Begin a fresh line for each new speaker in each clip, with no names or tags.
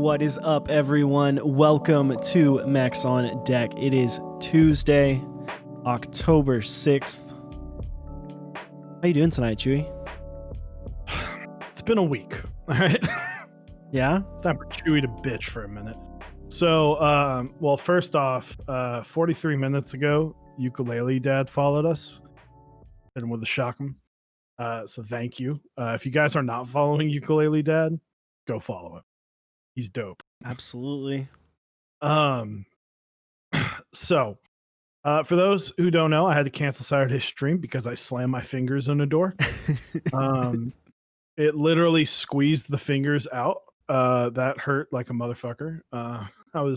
What is up, everyone? Welcome to Mechs on Deck. It is Tuesday, October 6th. How you doing tonight, Chewy?
It's been a week, all right?
Yeah?
It's time for Chewy to bitch for a minute. So, well, first off, 43 minutes ago, Ukulele Dad followed us and with a shock him. So thank you. If you guys are not following Ukulele Dad, go follow him. He's dope.
Absolutely.
So, for those who don't know, I had to cancel Saturday's stream because I slammed my fingers in a door. It literally squeezed the fingers out. That hurt like a motherfucker. We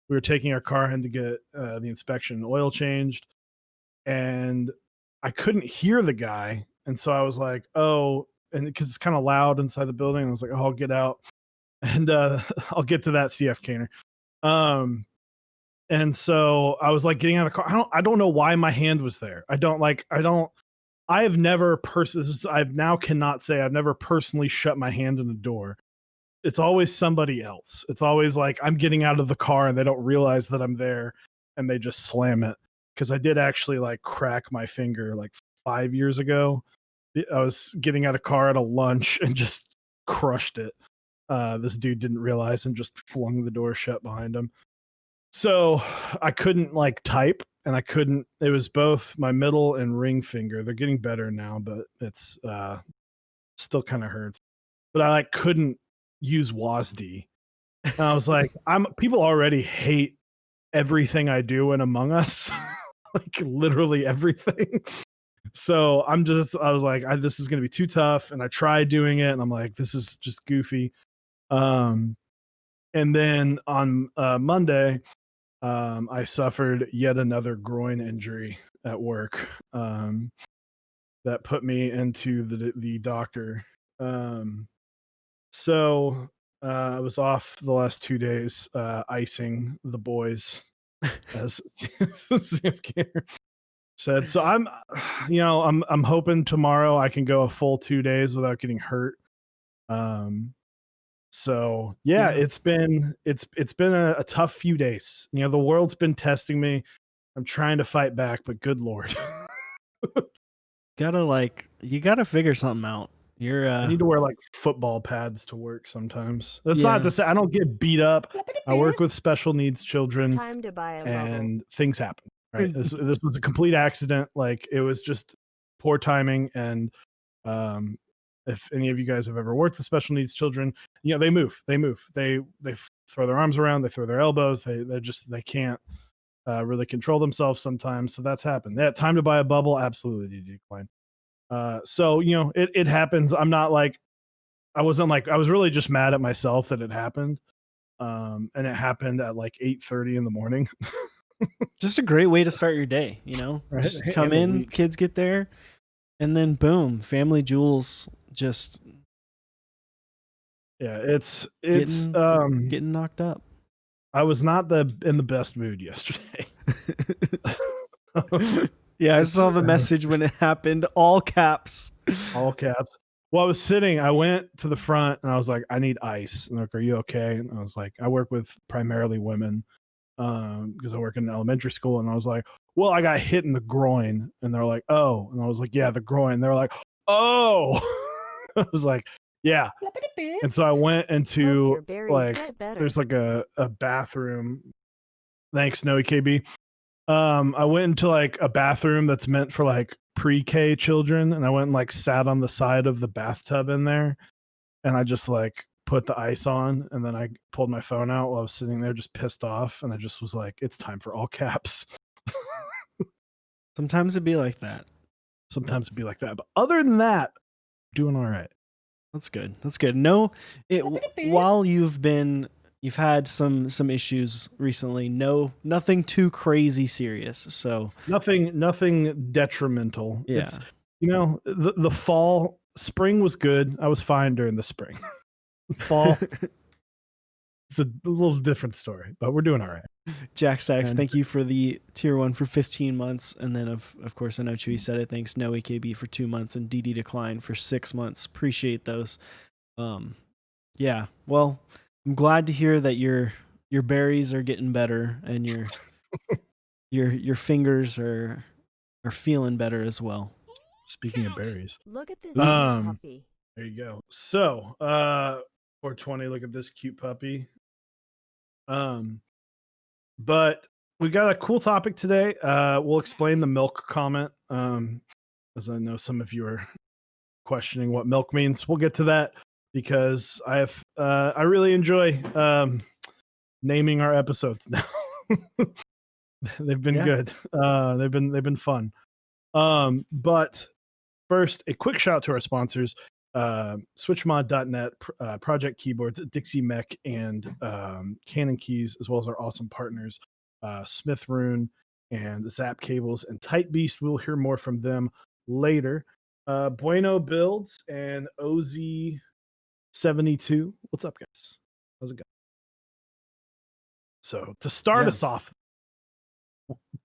were taking our car in to get the inspection oil changed, and I couldn't hear the guy, and so I was like, oh, and because it's kind of loud inside the building, I was like, oh, I'll get out, and I'll get to that CF Canner. And so I was like getting out of the car. I don't know why my hand was there. I have never I've now cannot say I've never personally shut my hand in a door. It's always somebody else. It's always like I'm getting out of the car and they don't realize that I'm there and they just slam it. Because I did actually like crack my finger like 5 years ago. I was getting out of car at a lunch and just crushed it. This dude didn't realize and just flung the door shut behind him. So I couldn't like type, and it was both my middle and ring finger. They're getting better now, but it's still kind of hurts. But I like couldn't use WASD. And I was like, people already hate everything I do in Among Us. Like literally everything. So I was like, this is gonna be too tough. And I tried doing it, and I'm like, this is just goofy. And then on Monday, I suffered yet another groin injury at work that put me into the doctor. So I was off the last 2 days icing the boys, as said. So I'm hoping tomorrow I can go a full 2 days without getting hurt. So yeah, it's been a tough few days. You know, the world's been testing me. I'm trying to fight back, but good Lord.
You gotta figure something out.
I need to wear like football pads to work sometimes. That's not to say I don't get beat up. I work with special needs children.
Time to buy a
and things happen. Right. This was a complete accident. Like it was just poor timing. And if any of you guys have ever worked with special needs children, you know, they move. They throw their arms around, they throw their elbows, they can't really control themselves sometimes. So that's happened. Yeah, time to buy a bubble, absolutely decline. So you know, it happens. I'm not like I was really just mad at myself that it happened. And it happened at like 8:30 in the morning.
Just a great way to start your day, you know?
Right.
Just come in, kids get there, and then boom, family jewels just
it's
getting knocked up.
I was not in the best mood yesterday.
Yeah, I saw the message when it happened, all caps.
All caps. Well, I went to the front and I was like, I need ice. And they're like, are you okay? And I was like, I work with primarily women because I work in an elementary school. And I was like, well, I got hit in the groin. And they're like, oh. And I was like, yeah, the groin. They're like, oh. I was like, yeah. And so I went into like, there's like a bathroom. Thanks, Noe KB. I went into like a bathroom that's meant for like pre-K children, and I went and like sat on the side of the bathtub in there, and I just like put the ice on, and then I pulled my phone out while I was sitting there just pissed off, and I just was like, it's time for all caps.
Sometimes it'd be like that.
But other than that, doing all right.
That's good. No, while you've had some issues recently, nothing too crazy serious. So
nothing detrimental.
Yeah.
It's, you know, the spring was good. I was fine during the spring. Fall, it's a little different story, but we're doing all right.
Jack Sachs, thank you for the tier 1 for 15 months. And then of course, I know Chewy said it. Thanks Noe KB for 2 months and DD Decline for 6 months. Appreciate those. Yeah. Well, I'm glad to hear that your berries are getting better and your fingers are feeling better as well.
Speaking of berries,
Look at this
Ooh.
cute puppy.
there you go. So, 420. Look at this cute puppy. But we got a cool topic today. We'll explain the milk comment. As I know some of you are questioning what milk means. We'll get to that because I really enjoy naming our episodes now. They've been good. They've been fun. But first, a quick shout out to our sponsors, switchmod.net, Project Keyboards, Dixie Mech, and Canon Keys, as well as our awesome partners, Smith Rune and Zap Cables and Tight Beast. We'll hear more from them later. Bueno Builds and OZ72. What's up, guys? How's it going? So to start us off,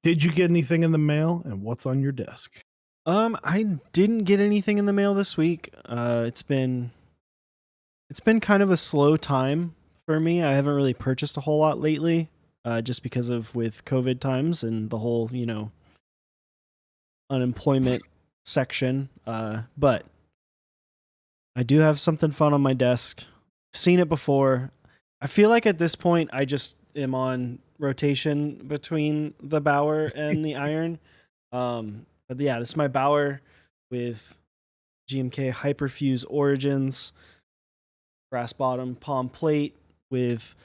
did you get anything in the mail, and what's on your desk?
I didn't get anything in the mail this week. It's been kind of a slow time for me. I haven't really purchased a whole lot lately, just because of with COVID times and the whole, unemployment section. But I do have something fun on my desk. Seen it before. I feel like at this point I just am on rotation between the Bauer and the Iron. But yeah, this is my Bauer with GMK Hyperfuse Origins, brass bottom palm plate with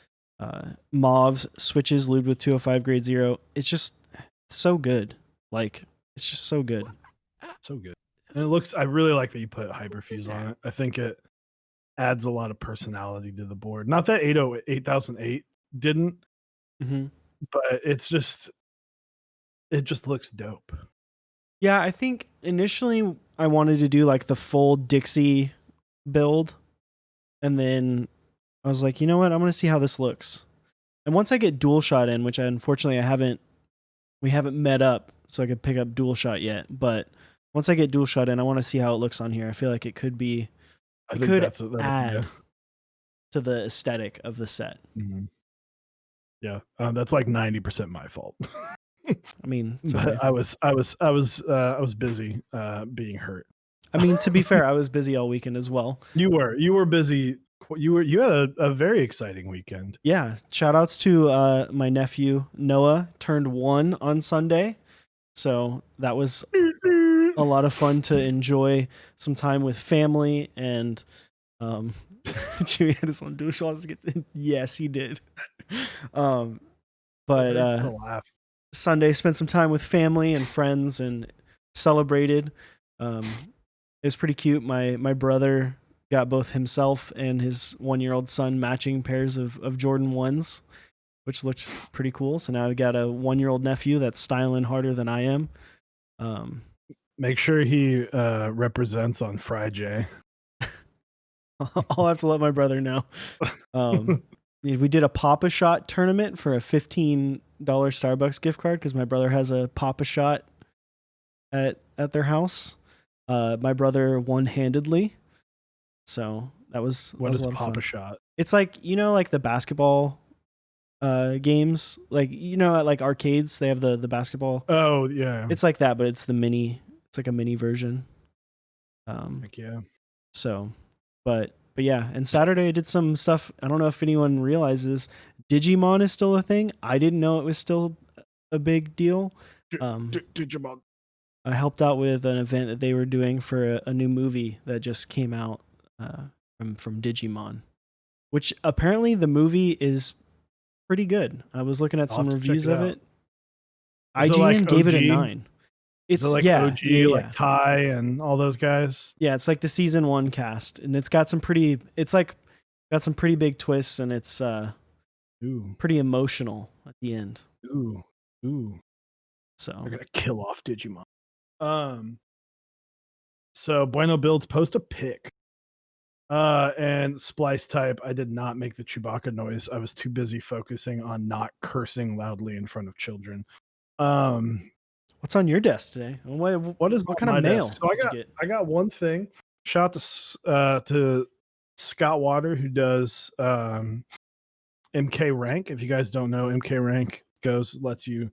mauve switches lubed with 205 grade 0. It's so good. Like, it's just so good.
So good. And I really like that you put Hyperfuse on it. I think it adds a lot of personality to the board. Not that 8008 didn't, but it just looks dope.
Yeah, I think initially I wanted to do like the full Dixie build, and then I was like, you know what, I'm gonna see how this looks. And once I get dual shot in, which unfortunately we haven't met up, so I could pick up dual shot yet. But once I get dual shot in, I want to see how it looks on here. I feel like it could add to the aesthetic of the set.
Mm-hmm. Yeah, that's like 90% my fault.
I mean,
but I was busy being hurt.
I mean, to be fair, I was busy all weekend as well.
You were busy. You had a very exciting weekend.
Yeah, shout outs to my nephew Noah, turned 1 on Sunday. So that was a lot of fun to enjoy some time with family, and Jimmy had his own dual shots. Yes, he did. But Sunday spent some time with family and friends and celebrated. It was pretty cute. My brother got both himself and his 1-year-old son matching pairs of Jordan 1s, which looked pretty cool. So now I got a 1-year-old nephew that's styling harder than I am.
Make sure he represents on Friday.
I'll have to let my brother know. We did a Papa Shot tournament for a $15 Starbucks gift card because my brother has a Papa Shot at their house. My brother won handedly, so that was
what is
a lot of fun.
Papa Shot?
It's like, like the basketball games, like at like arcades they have the basketball.
Oh yeah,
it's like that, but it's like a mini version.
Heck yeah.
So, but yeah, and Saturday I did some stuff. I don't know if anyone realizes Digimon is still a thing. I didn't know it was still a big deal.
Digimon.
I helped out with an event that they were doing for a new movie that just came out from Digimon, which apparently the movie is pretty good. I was looking at some reviews of it. IGN gave it a 9. It's
like OG, like Ty and all those guys.
Yeah, it's like the season 1 cast, and it's got some pretty big twists, and it's pretty emotional at the end.
Ooh.
So
we're gonna kill off Digimon. So Bueno Builds post a pic. And Splice Type, I did not make the Chewbacca noise. I was too busy focusing on not cursing loudly in front of children.
What's on your desk today? What kind of mail?
So I got one thing. Shout out to Scott Water, who does MK Rank. If you guys don't know, MK Rank lets you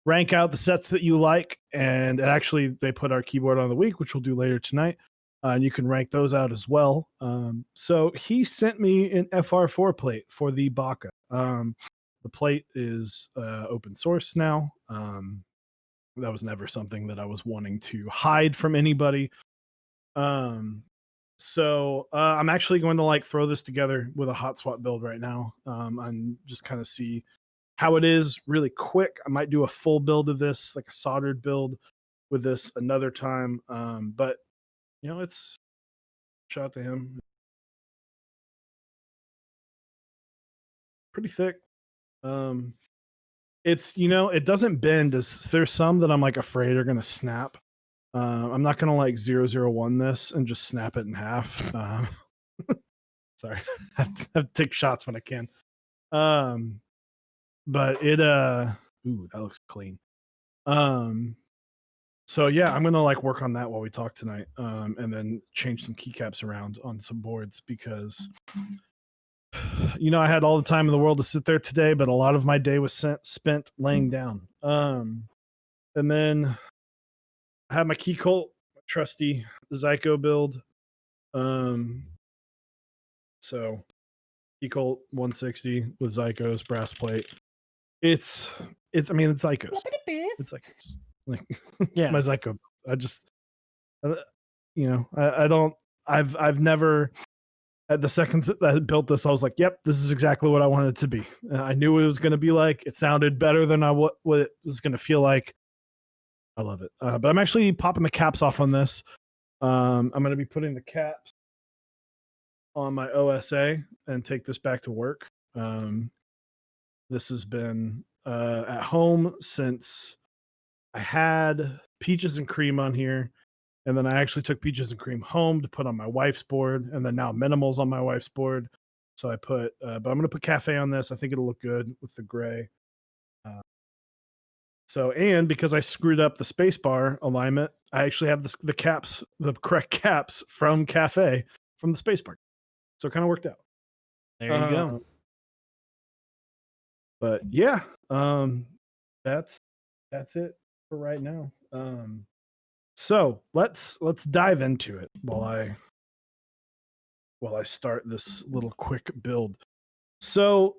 rank out the sets that you like, and actually they put our keyboard on the week, which we'll do later tonight. And you can rank those out as well. So he sent me an FR4 plate for the Baka. The plate is open source now. That was never something that I was wanting to hide from anybody. So I'm actually going to like throw this together with a hot swap build right now, and just kind of see how it is really quick. I might do a full build of this, like a soldered build with this another time. But it's shout out to him. Pretty thick. It's it doesn't bend. There's some that I'm like afraid are gonna snap. I'm not gonna like 001 this and just snap it in half. Sorry, I have to take shots when I can. But it ooh, that looks clean. So yeah, I'm gonna like work on that while we talk tonight. And then change some keycaps around on some boards because I had all the time in the world to sit there today, but a lot of my day was spent laying down. And then I had my key colt, trusty Zyko build. So key colt 160 with Zyko's brass plate. It's I mean it's Zyko's. It's Zyko's. Like it's my Zyko. I just I don't I've never at the seconds that I built this, I was like, yep, this is exactly what I wanted it to be. I knew it was going to be like. It sounded better than what it was going to feel like. I love it. But I'm actually popping the caps off on this. I'm going to be putting the caps on my OSA and take this back to work. This has been at home since I had Peaches and Cream on here. And then I actually took Peaches and Cream home to put on my wife's board. And then now Minimal's on my wife's board. So I put, but I'm going to put Cafe on this. I think it'll look good with the gray. And because I screwed up the spacebar alignment, I actually have the caps, the correct caps from Cafe from the spacebar. So it kind of worked out.
There you go.
But yeah, that's it for right now. So let's dive into it while I start this little quick build. So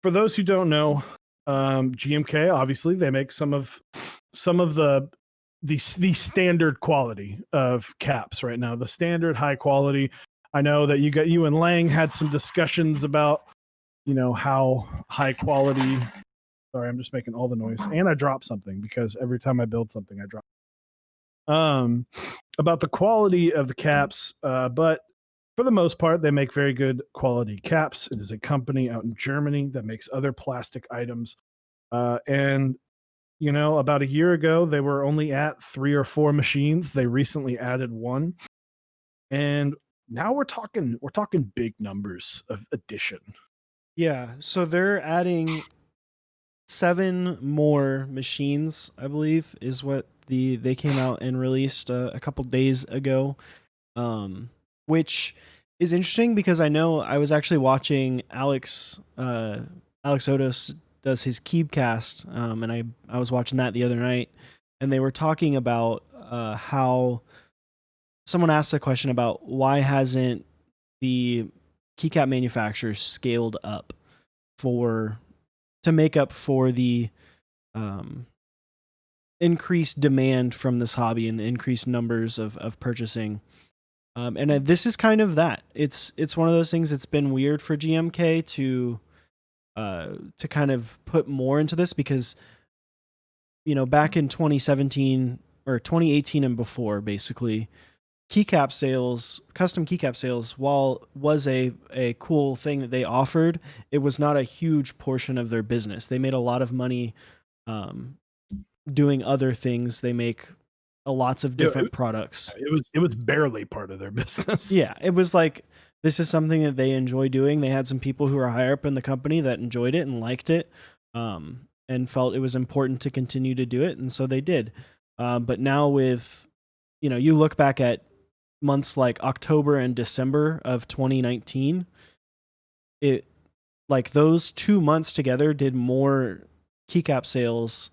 for those who don't know, GMK obviously they make some of the standard quality of caps right now. The standard high quality. I know that you and Lang had some discussions about how high quality. Sorry, I'm just making all the noise, and I dropped something because every time I build something, I drop. About the quality of the caps, but for the most part, they make very good quality caps. It is a company out in Germany that makes other plastic items. And about a year ago, they were only at 3 or 4 machines. They recently added one, and now we're talking big numbers of addition.
Yeah, so they're adding 7 more machines, I believe, is what they came out and released a couple days ago, which is interesting because I know I was actually watching Alex Odos does his Keebcast, and I was watching that the other night, and they were talking about how someone asked a question about why hasn't the keycap manufacturers scaled up to make up for the increased demand from this hobby and the increased numbers of purchasing. And this is kind of that. It's one of those things that's been weird for GMK to kind of put more into this because, back in 2017 or 2018 and before, basically, keycap sales, custom keycap sales, while was a cool thing that they offered, it was not a huge portion of their business. They made a lot of money doing other things. They make lots of different products.
It was barely part of their business.
Yeah, it was like this is something that they enjoy doing. They had some people who were higher up in the company that enjoyed it and liked it, and felt it was important to continue to do it, and so they did. But now with, you look back at months like October and December of 2019, like those 2 months together did more keycap sales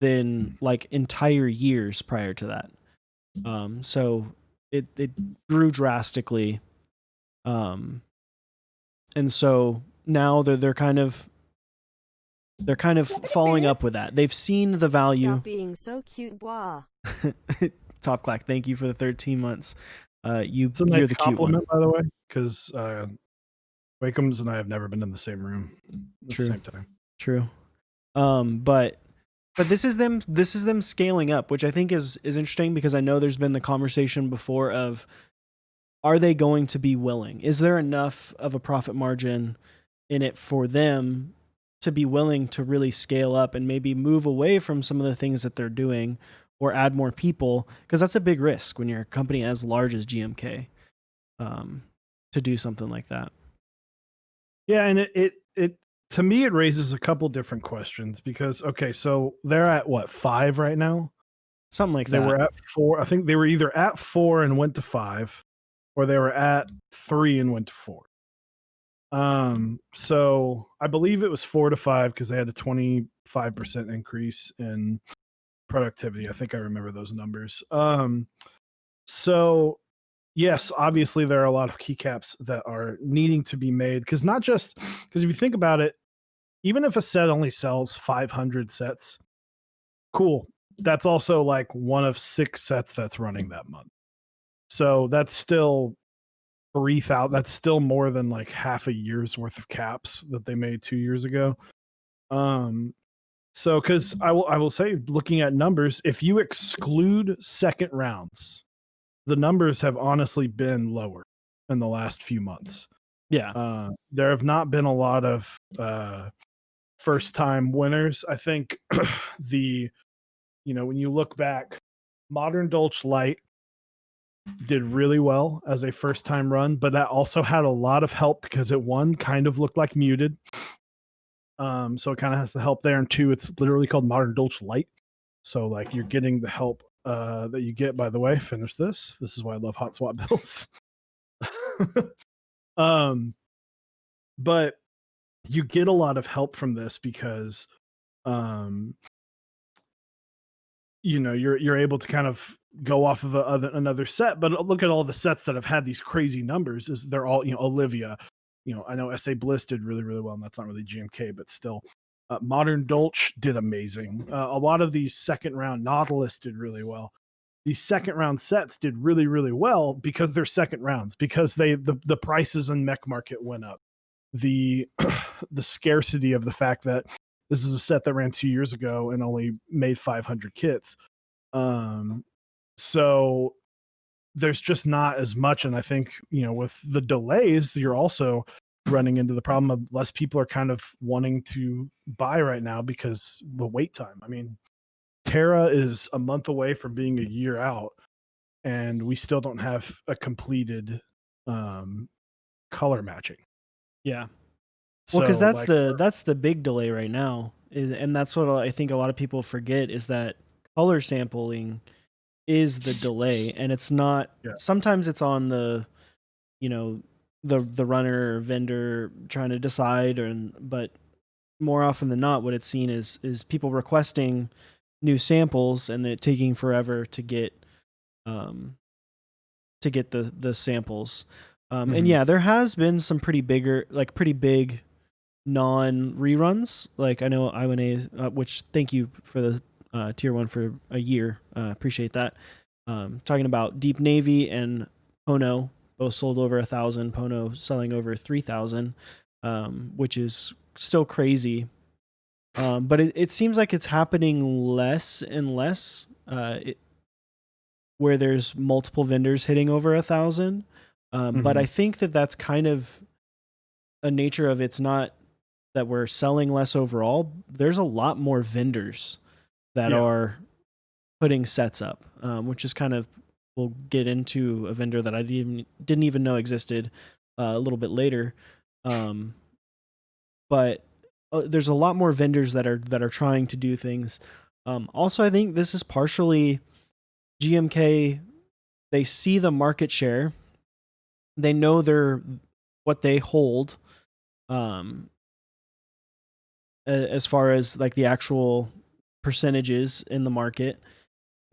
than like entire years prior to that. So it grew drastically. Um, and so now they're kind of following up with that. They've seen the value.
Stop being so cute, bois.
Top Clack, thank you for the 13 months.
It's a nice
You're the cute one.
compliment, by the way, because Wakeham's and I have never been in the same room at
True.
the same time.
True. But this is them scaling up, which I think is interesting, because I know there's been the conversation before of, are they going to be willing? Is there enough of a profit margin in it for them to be willing to really scale up and maybe move away from some of the things that they're doing, or add more people? Because that's a big risk when you're a company as large as GMK, to do something like that.
Yeah, and it to me it raises a couple different questions, because okay, so they're at what, 5 right now?
Something like
They
that.
were at 4. I think they were either at 4 and went to 5, or they were at 3 and went to 4. So I believe it was 4 to 5 because they had a 25% increase in productivity. I think I remember those numbers. So yes, obviously there are a lot of keycaps that are needing to be made, because not just because if you think about it, even if a set only sells 500 sets, cool. That's also like one of 6 sets that's running that month. So that's still 3,000. That's still more than like half a year's worth of caps that they made 2 years ago. So because I will say, looking at numbers, if you exclude second rounds, the numbers have honestly been lower in the last few months.
Yeah.
There have not been a lot of first time winners. I think when you look back, Modern Dolch Light did really well as a first time run, but that also had a lot of help because it, one, kind of looked like muted. So it kind of has the help there, and 2, it's literally called Modern Dolch Light. So like you're getting the help that you get. By the way, finish this. This is why I love hot swap builds. But you get a lot of help from this because you're able to kind of go off of another set. But look at all the sets that have had these crazy numbers. Is they're all Olivia. I know SA Bliss did really, really well, and that's not really GMK, but still. Modern Dolch did amazing. A lot of these second round, Nautilus did really well. These second round sets did really, really well because they're second rounds, because the prices in mech market went up. The scarcity of the fact that this is a set that ran 2 years ago and only made 500 kits. So there's just not as much. And I think, with the delays, you're also running into the problem of less people are kind of wanting to buy right now because the wait time. I mean, Terra is a month away from being a year out, and we still don't have a completed color matching.
Yeah. Well, because
So,
that's the big delay right now, and that's what I think a lot of people forget, is that color sampling is the delay, and it's not.
Yeah.
Sometimes it's on the, the runner or vendor trying to decide, but more often than not, what it's seen is people requesting new samples and it taking forever to get the samples. And yeah, there has been some pretty big non reruns. Like I know I1A, which thank you for the tier 1 for a year. Appreciate that. Talking about Deep Navy and Pono, both sold over 1,000. Pono selling over 3,000, which is still crazy. But it seems like it's happening less and less, where there's multiple vendors hitting over 1,000. But I think that's kind of a nature of, it's not that we're selling less overall. There's a lot more vendors that are putting sets up, which is kind of, we'll get into a vendor that I didn't even know existed a little bit later. But there's a lot more vendors that are trying to do things. Also, I think this is partially GMK. They see the market share. They know what they hold. as far as like the actual percentages in the market.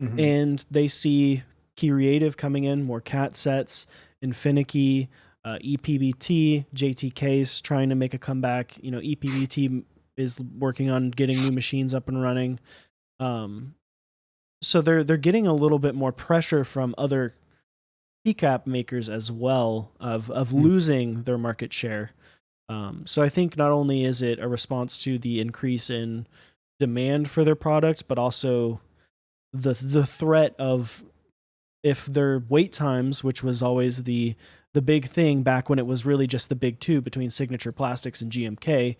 Mhm.
And they see Creative coming in, more cat sets, Infinicky, EPBT, JTK's trying to make a comeback. You know, EPBT is working on getting new machines up and running. So they're getting a little bit more pressure from other keycap makers as well of losing their market share. So I think not only is it a response to the increase in demand for their product, but also the threat of, if their wait times, which was always the big thing back when it was really just the big two between Signature Plastics and GMK,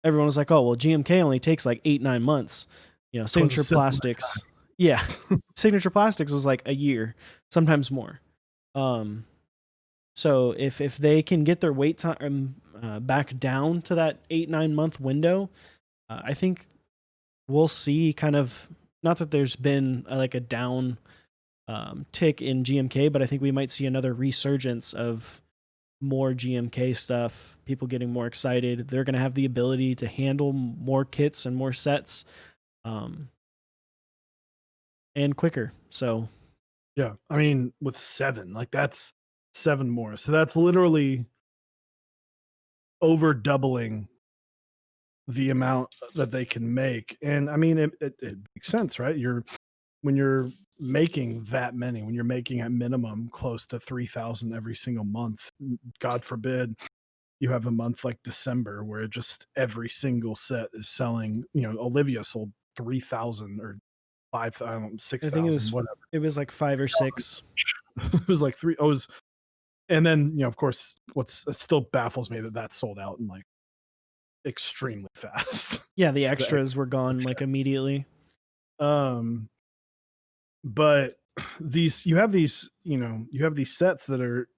everyone was like, oh, well, GMK only takes like 8-9 months. You know, Signature Plastics, yeah, Signature Plastics was like a year, sometimes more. So if they can get their wait time back down to that 8-9 month window, I think we'll see kind of, not that there's been like a down tick in GMK, but I think we might see another resurgence of more GMK stuff, people getting more excited. They're going to have the ability to handle more kits and more sets and quicker. So
Yeah, I mean, with 7, like that's 7 more. So that's literally over doubling the amount that they can make. And I mean, it makes sense, right? When you're making that many, when you're making at minimum close to 3,000 every single month, God forbid you have a month like December where just every single set is selling. You know, Olivia sold 3,000 or 5,000,
I think
6,000, whatever.
it was like 5 or 6.
It was like 3. It was, and then, you know, of course, it still baffles me that that sold out in like extremely fast.
Yeah, the extras were gone like immediately.
Um, but you have these sets that are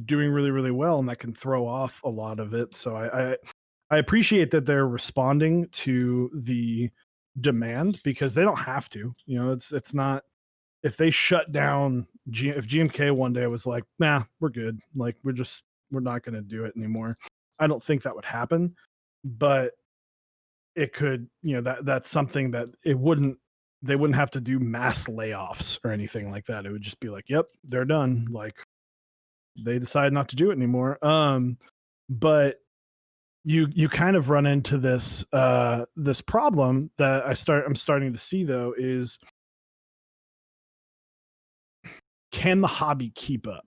doing really, really well, and that can throw off a lot of it. So I appreciate that they're responding to the demand, because they don't have to. You know, it's not, if they shut down if GMK one day was like, nah, we're good, like we're not going to do it anymore, I don't think that would happen. But it could, you know, that's something that they wouldn't have to do mass layoffs or anything like that. It would just be like, yep, they're done. Like they decide not to do it anymore. But you kind of run into this problem that I'm starting to see, though, is, can the hobby keep up?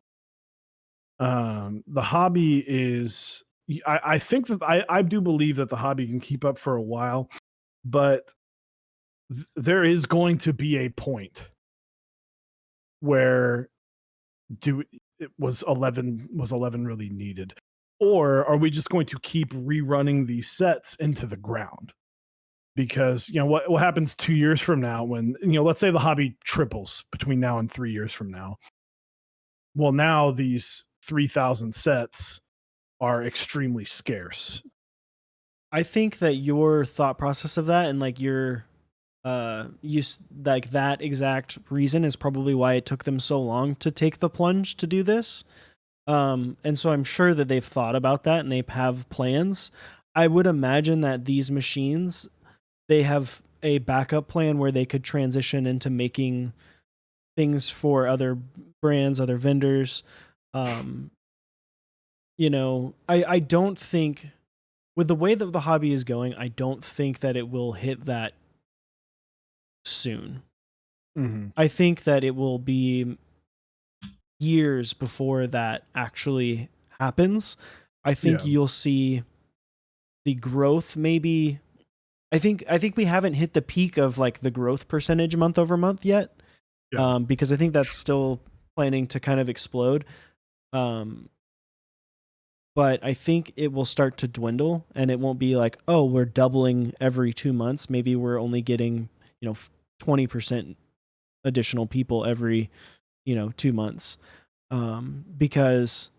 The hobby is, I think that I do believe that the hobby can keep up for a while, but there is going to be a point where was 11 really needed, or are we just going to keep rerunning these sets into the ground? Because, you know, what happens 2 years from now when, you know, let's say the hobby triples between now and 3 years from now. Well, now these 3,000 sets are extremely scarce.
I think that your thought process of that and like your use, like that exact reason is probably why it took them so long to take the plunge to do this. And so I'm sure that they've thought about that and they have plans. I would imagine that these machines, they have a backup plan where they could transition into making things for other brands, other vendors. You know, I don't think, with the way that the hobby is going, I don't think that it will hit that soon.
Mm-hmm.
I think that it will be years before that actually happens. I think you'll see the growth maybe. I think we haven't hit the peak of like the growth percentage month over month yet.
Yeah.
Because I think that's still planning to kind of explode. But I think it will start to dwindle, and it won't be like, oh, we're doubling every 2 months. Maybe we're only getting, 20% additional people every, 2 months. Because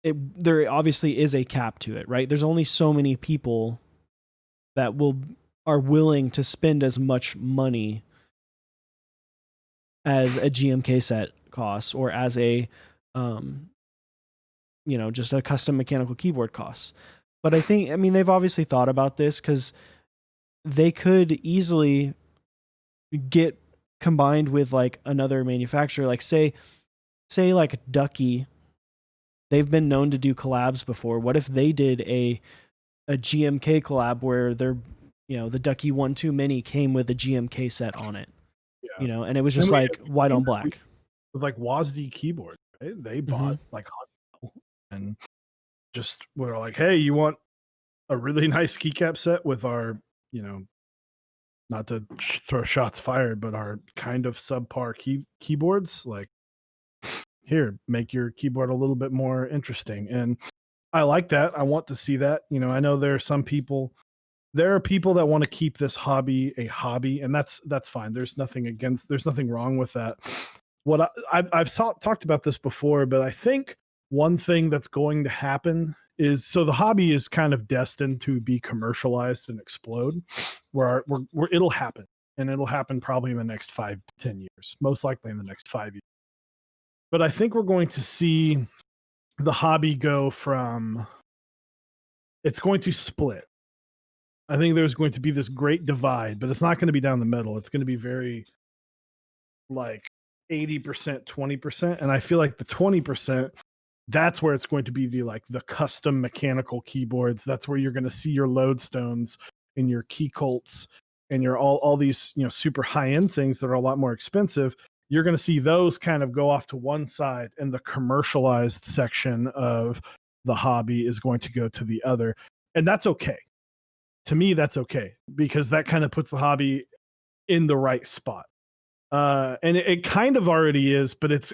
there obviously is a cap to it, right? There's only so many people that are willing to spend as much money as a GMK set costs, or as a just a custom mechanical keyboard costs. But I think, I mean, they've obviously thought about this because they could easily get combined with like another manufacturer, like say like Ducky. They've been known to do collabs before. What if they did a GMK collab where they're, the Ducky 1-2 Mini came with a GMK set on it,
Yeah.
and it was just
And
like white on black.
With like WASD keyboard, right? They bought like Hot and just were like, hey, you want a really nice keycap set with our, not to throw shots fired, but our kind of subpar keyboards, like, here, make your keyboard a little bit more interesting. And I like that. I want to see that. I know there are people that want to keep this hobby a hobby, and that's fine. There's nothing wrong with that. What I've talked about this before, but I think one thing that's going to happen is, so the hobby is kind of destined to be commercialized and explode, where it'll happen, and it'll happen probably in the next 5 to 10 years, most likely in the next 5 years. But I think we're going to see the hobby it's going to split. I think there's going to be this great divide, but it's not going to be down the middle. It's going to be very like 80%, 20%. And I feel like the 20%, that's where it's going to be the custom mechanical keyboards. That's where you're going to see your lodestones and your key colts and your all these, super high end things that are a lot more expensive. You're going to see those kind of go off to one side, and the commercialized section of the hobby is going to go to the other. And that's okay. To me, that's okay, because that kind of puts the hobby in the right spot. And it kind of already is, but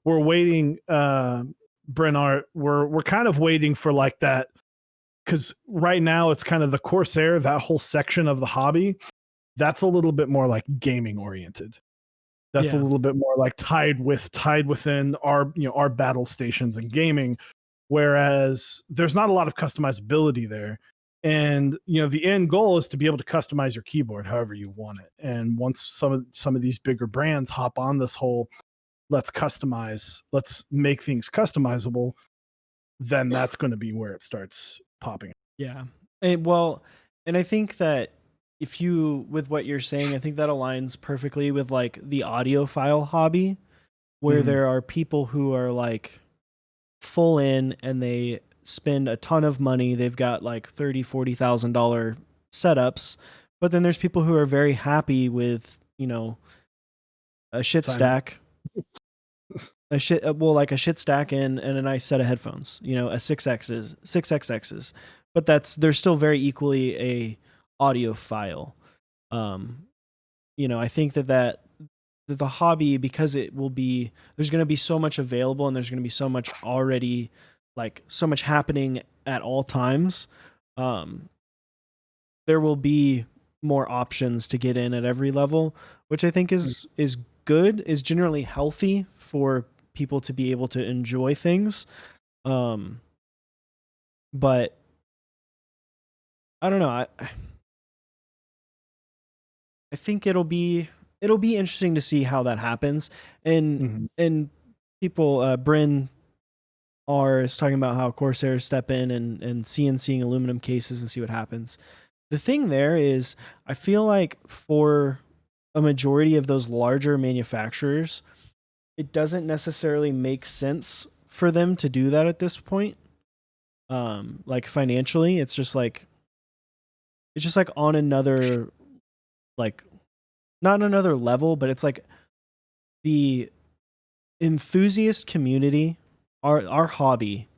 we're waiting, Brenart, we're kind of waiting for like that, because right now it's kind of the Corsair, that whole section of the hobby, that's a little bit more like gaming oriented. That's a little bit more like tied within our battle stations and gaming, whereas there's not a lot of customizability there. And the end goal is to be able to customize your keyboard however you want it. And once some of these bigger brands hop on this whole let's make things customizable, then that's going to be where it starts popping.
Yeah. And I think that with what you're saying, I think that aligns perfectly with like the audiophile hobby, where there are people who are like full in and they spend a ton of money. They've got like $30,000-$40,000 setups, but then there's people who are very happy with, a shit stack. Like a shit stack and a nice set of headphones, a 6x's, but they're still very equally a audiophile. I think that the hobby, because there's going to be so much available, and there's going to be so much already, like so much happening at all times. There will be more options to get in at every level, which I think is good, is generally healthy for people to be able to enjoy things. But I don't know. I think it'll be interesting to see how that happens. And people, Bryn R is talking about how Corsair step in and seeing aluminum cases and see what happens. The thing there is, I feel like for a majority of those larger manufacturers, it doesn't necessarily make sense for them to do that at this point. Like financially, it's just like on another, like not another level, but it's like the enthusiast community, our hobby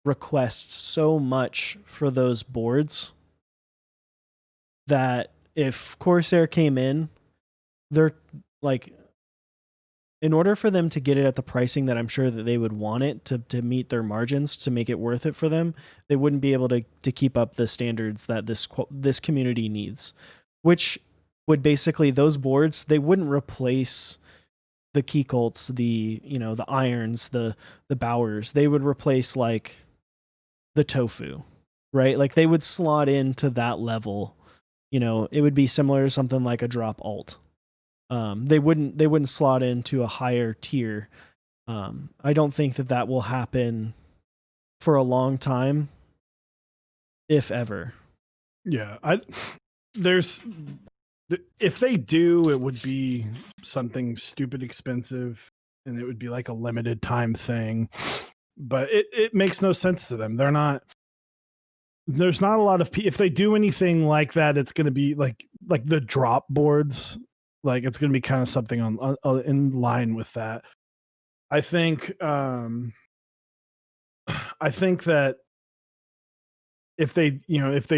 requests so much for those boards that if Corsair came in, they're like, in order for them to get it at the pricing that I'm sure that they would want it to meet their margins, to make it worth it for them, they wouldn't be able to keep up the standards that this community needs, which would basically, those boards, they wouldn't replace the key colts, the irons, the Bowers. They would replace like the tofu, right? Like they would slot into that level. It would be similar to something like a drop alt. They wouldn't slot into a higher tier. I don't think that will happen for a long time. if ever.
Yeah, there's if they do, it would be something stupid expensive, and it would be like a limited time thing. But it makes no sense to them. There's not a lot of if they do anything like that, it's going to be like the drop boards. Like it's going to be kind of something on in line with that. I think I think that if they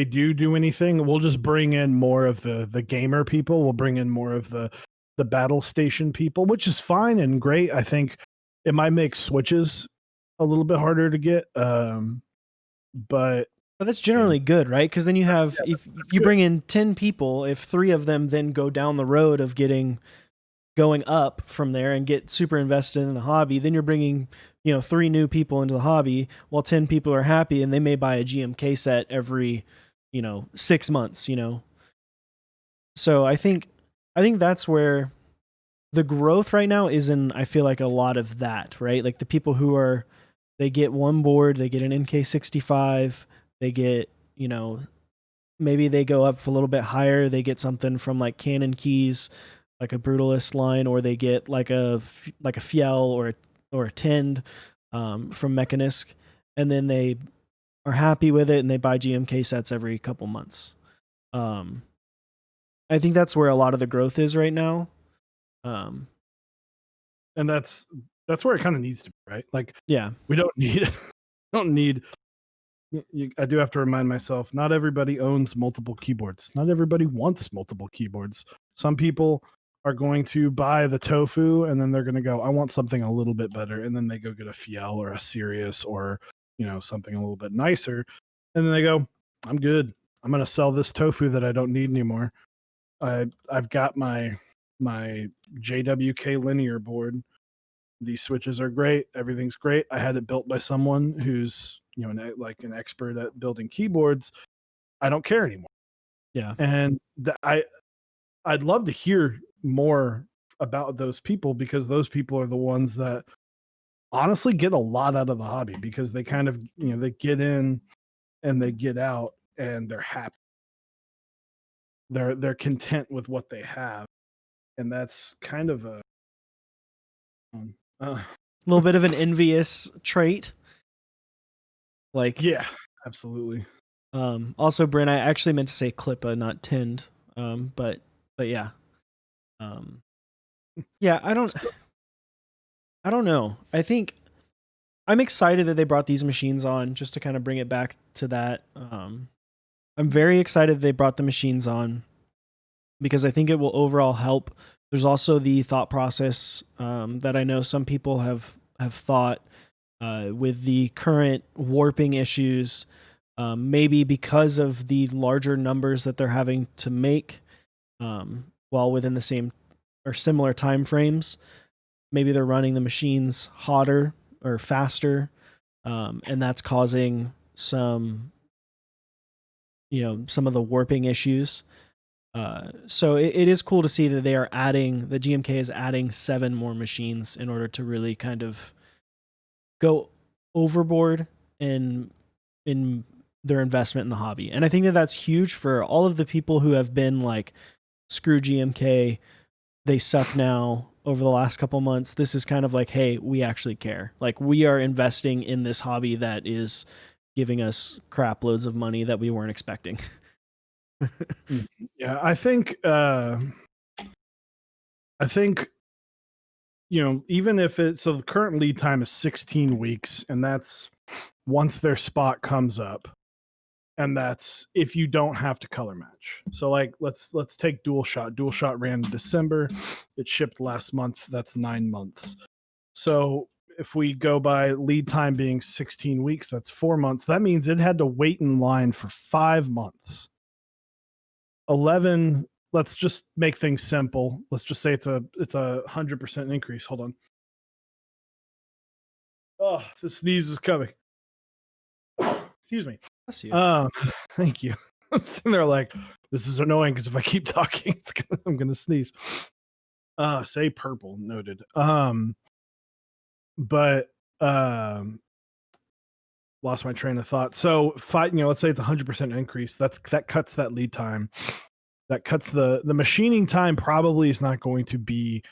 do anything, we'll just bring in more of the gamer people. We'll bring in more of the battle station people, which is fine and great. I think it might make switches a little bit harder to get, but
that's generally good, right? Because then you have if you bring in 10 people, if 3 of them then go down the road of going up from there and get super invested in the hobby, then you're bringing 3 new people into the hobby while 10 people are happy and they may buy a GMK set every 6 months. So I think that's where the growth right now is in. I feel like a lot of that, right? Like the people who they get one board, they get an NK65, they get maybe they go up a little bit higher, they get something from like Cannon Keys, like a Brutalist line, or they get like a Fiel or a Tend from Mechanisk, and then they are happy with it and they buy GMK sets every couple months. I think that's where a lot of the growth is right now.
And that's where it kind of needs to be, right? Like,
yeah,
we don't need. I do have to remind myself, not everybody owns multiple keyboards. Not everybody wants multiple keyboards. Some people are going to buy the Tofu and then they're going to go, I want something a little bit better. And then they go get a Fiel or a Sirius or, something a little bit nicer. And then they go, I'm good. I'm going to sell this Tofu that I don't need anymore. I've got my JWK linear board. These switches are great. Everything's great. I had it built by someone who's an expert at building keyboards. I don't care anymore.
Yeah,
and I'd love to hear more about those people, because those people are the ones that honestly get a lot out of the hobby, because they kind of they get in and they get out and they're happy. They're content with what they have, and that's kind of a
little bit of an envious trait. Like,
yeah, absolutely.
Also, Bryn, I actually meant to say Clippa, not Tend. But yeah. Yeah, I don't know. I think I'm excited that they brought these machines on, just to kind of bring it back to that. I'm very excited they brought the machines on because I think it will overall help. There's also the thought process that I know some people have thought with the current warping issues, maybe because of the larger numbers that they're having to make while within the same or similar time frames. Maybe they're running the machines hotter or faster, and that's causing some of the warping issues. So it is cool to see that the GMK is adding 7 more machines in order to really kind of go overboard in their investment in the hobby. And I think that that's huge for all of the people who have been like, screw GMK, they suck now, over the last couple months. This is kind of like, hey, we actually care. Like, we are investing in this hobby that is giving us crap loads of money that we weren't expecting.
Yeah, I think even if so the current lead time is 16 weeks, and that's once their spot comes up, and that's if you don't have to color match. So like let's take DualShot ran in December, it shipped last month, that's 9 months. So if we go by lead time being 16 weeks, that's 4 months. That means it had to wait in line for 5 months. 11, let's just make things simple. Let's just say it's a 100% increase. Hold on. Oh, the sneeze is coming. Excuse me.
Bless you.
Thank you. I'm sitting there like, this is annoying because if I keep talking, I'm gonna sneeze. Say purple, noted. But lost my train of thought. So let's say it's 100% increase. That cuts that lead time. That cuts the machining time. Probably is not going to be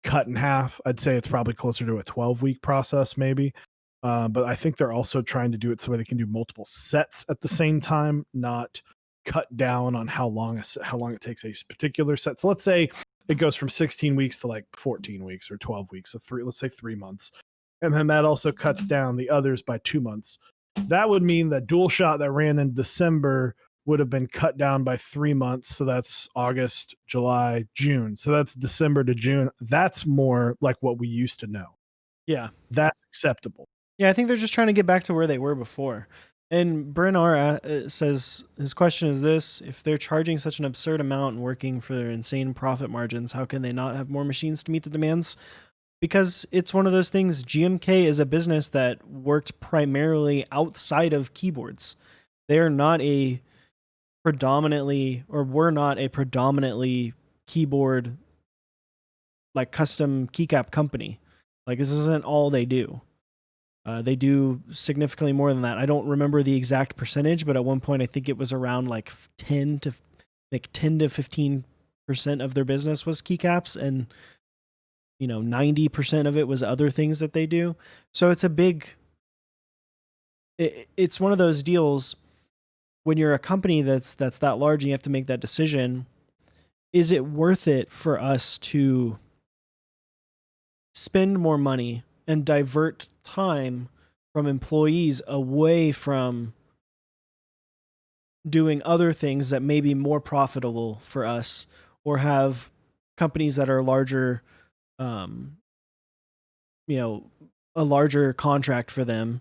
cut in half. I'd say it's probably closer to a 12-week process, maybe. But I think they're also trying to do it so they can do multiple sets at the same time, not cut down on how long it takes a particular set. So let's say it goes from 16 weeks to like 14 weeks or 12 weeks. So let's say 3 months. And then that also cuts down the others by 2 months. That would mean that dual shot that ran in December would have been cut down by 3 months. So that's August, July, June. So that's December to June. That's more like what we used to know.
Yeah.
That's acceptable.
Yeah, I think they're just trying to get back to where they were before. And Bryn R says his question is this: if they're charging such an absurd amount and working for their insane profit margins, how can they not have more machines to meet the demands? Because it's one of those things. GMK is a business that worked primarily outside of keyboards. They're not a predominantly, or were not a predominantly keyboard, like custom keycap company. Like, this isn't all they do. They do significantly more than that. I don't remember the exact percentage, but at one point I think it was around like 10 to 15% of their business was keycaps, and 90% of it was other things that they do. So it's a big. It's one of those deals when you're a company that's that large and you have to make that decision. Is it worth it for us to spend more money and divert time from employees away from doing other things that may be more profitable for us, or have companies that are larger, a larger contract for them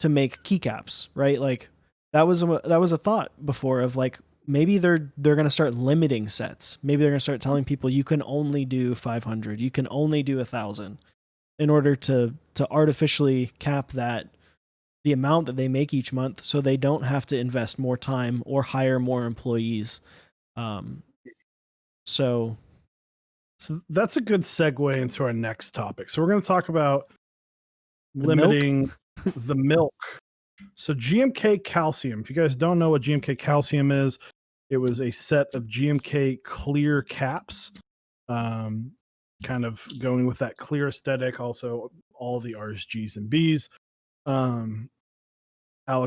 to make keycaps, right? Like that was a thought before of like, maybe they're going to start limiting sets. Maybe they're going to start telling people you can only do 500, you can only do 1,000, in order to artificially cap the amount that they make each month, so they don't have to invest more time or hire more employees. So
that's a good segue into our next topic. So we're going to talk about limiting the milk. So GMK calcium. If you guys don't know what GMK calcium is, it was a set of GMK clear caps, kind of going with that clear aesthetic. Also, all the R's, G's, and B's. Alex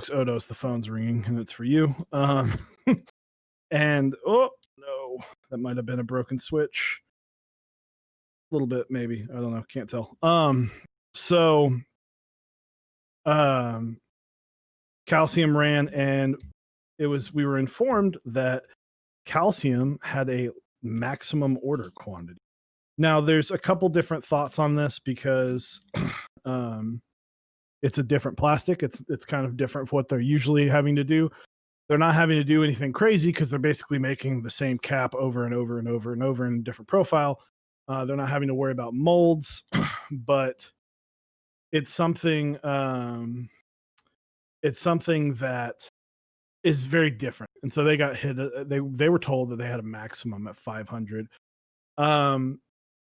Odos, the phone's ringing, and it's for you. And oh no, that might have been a broken switch. A little bit, maybe. I don't know. Can't tell. Calcium ran, and we were informed that calcium had a maximum order quantity. Now, there's a couple different thoughts on this because it's a different plastic. It's kind of different from what they're usually having to do. They're not having to do anything crazy because they're basically making the same cap over and over and over and over in a different profile. They're not having to worry about molds, but it's something that is very different. And so they got hit. They were told that they had a maximum at 500.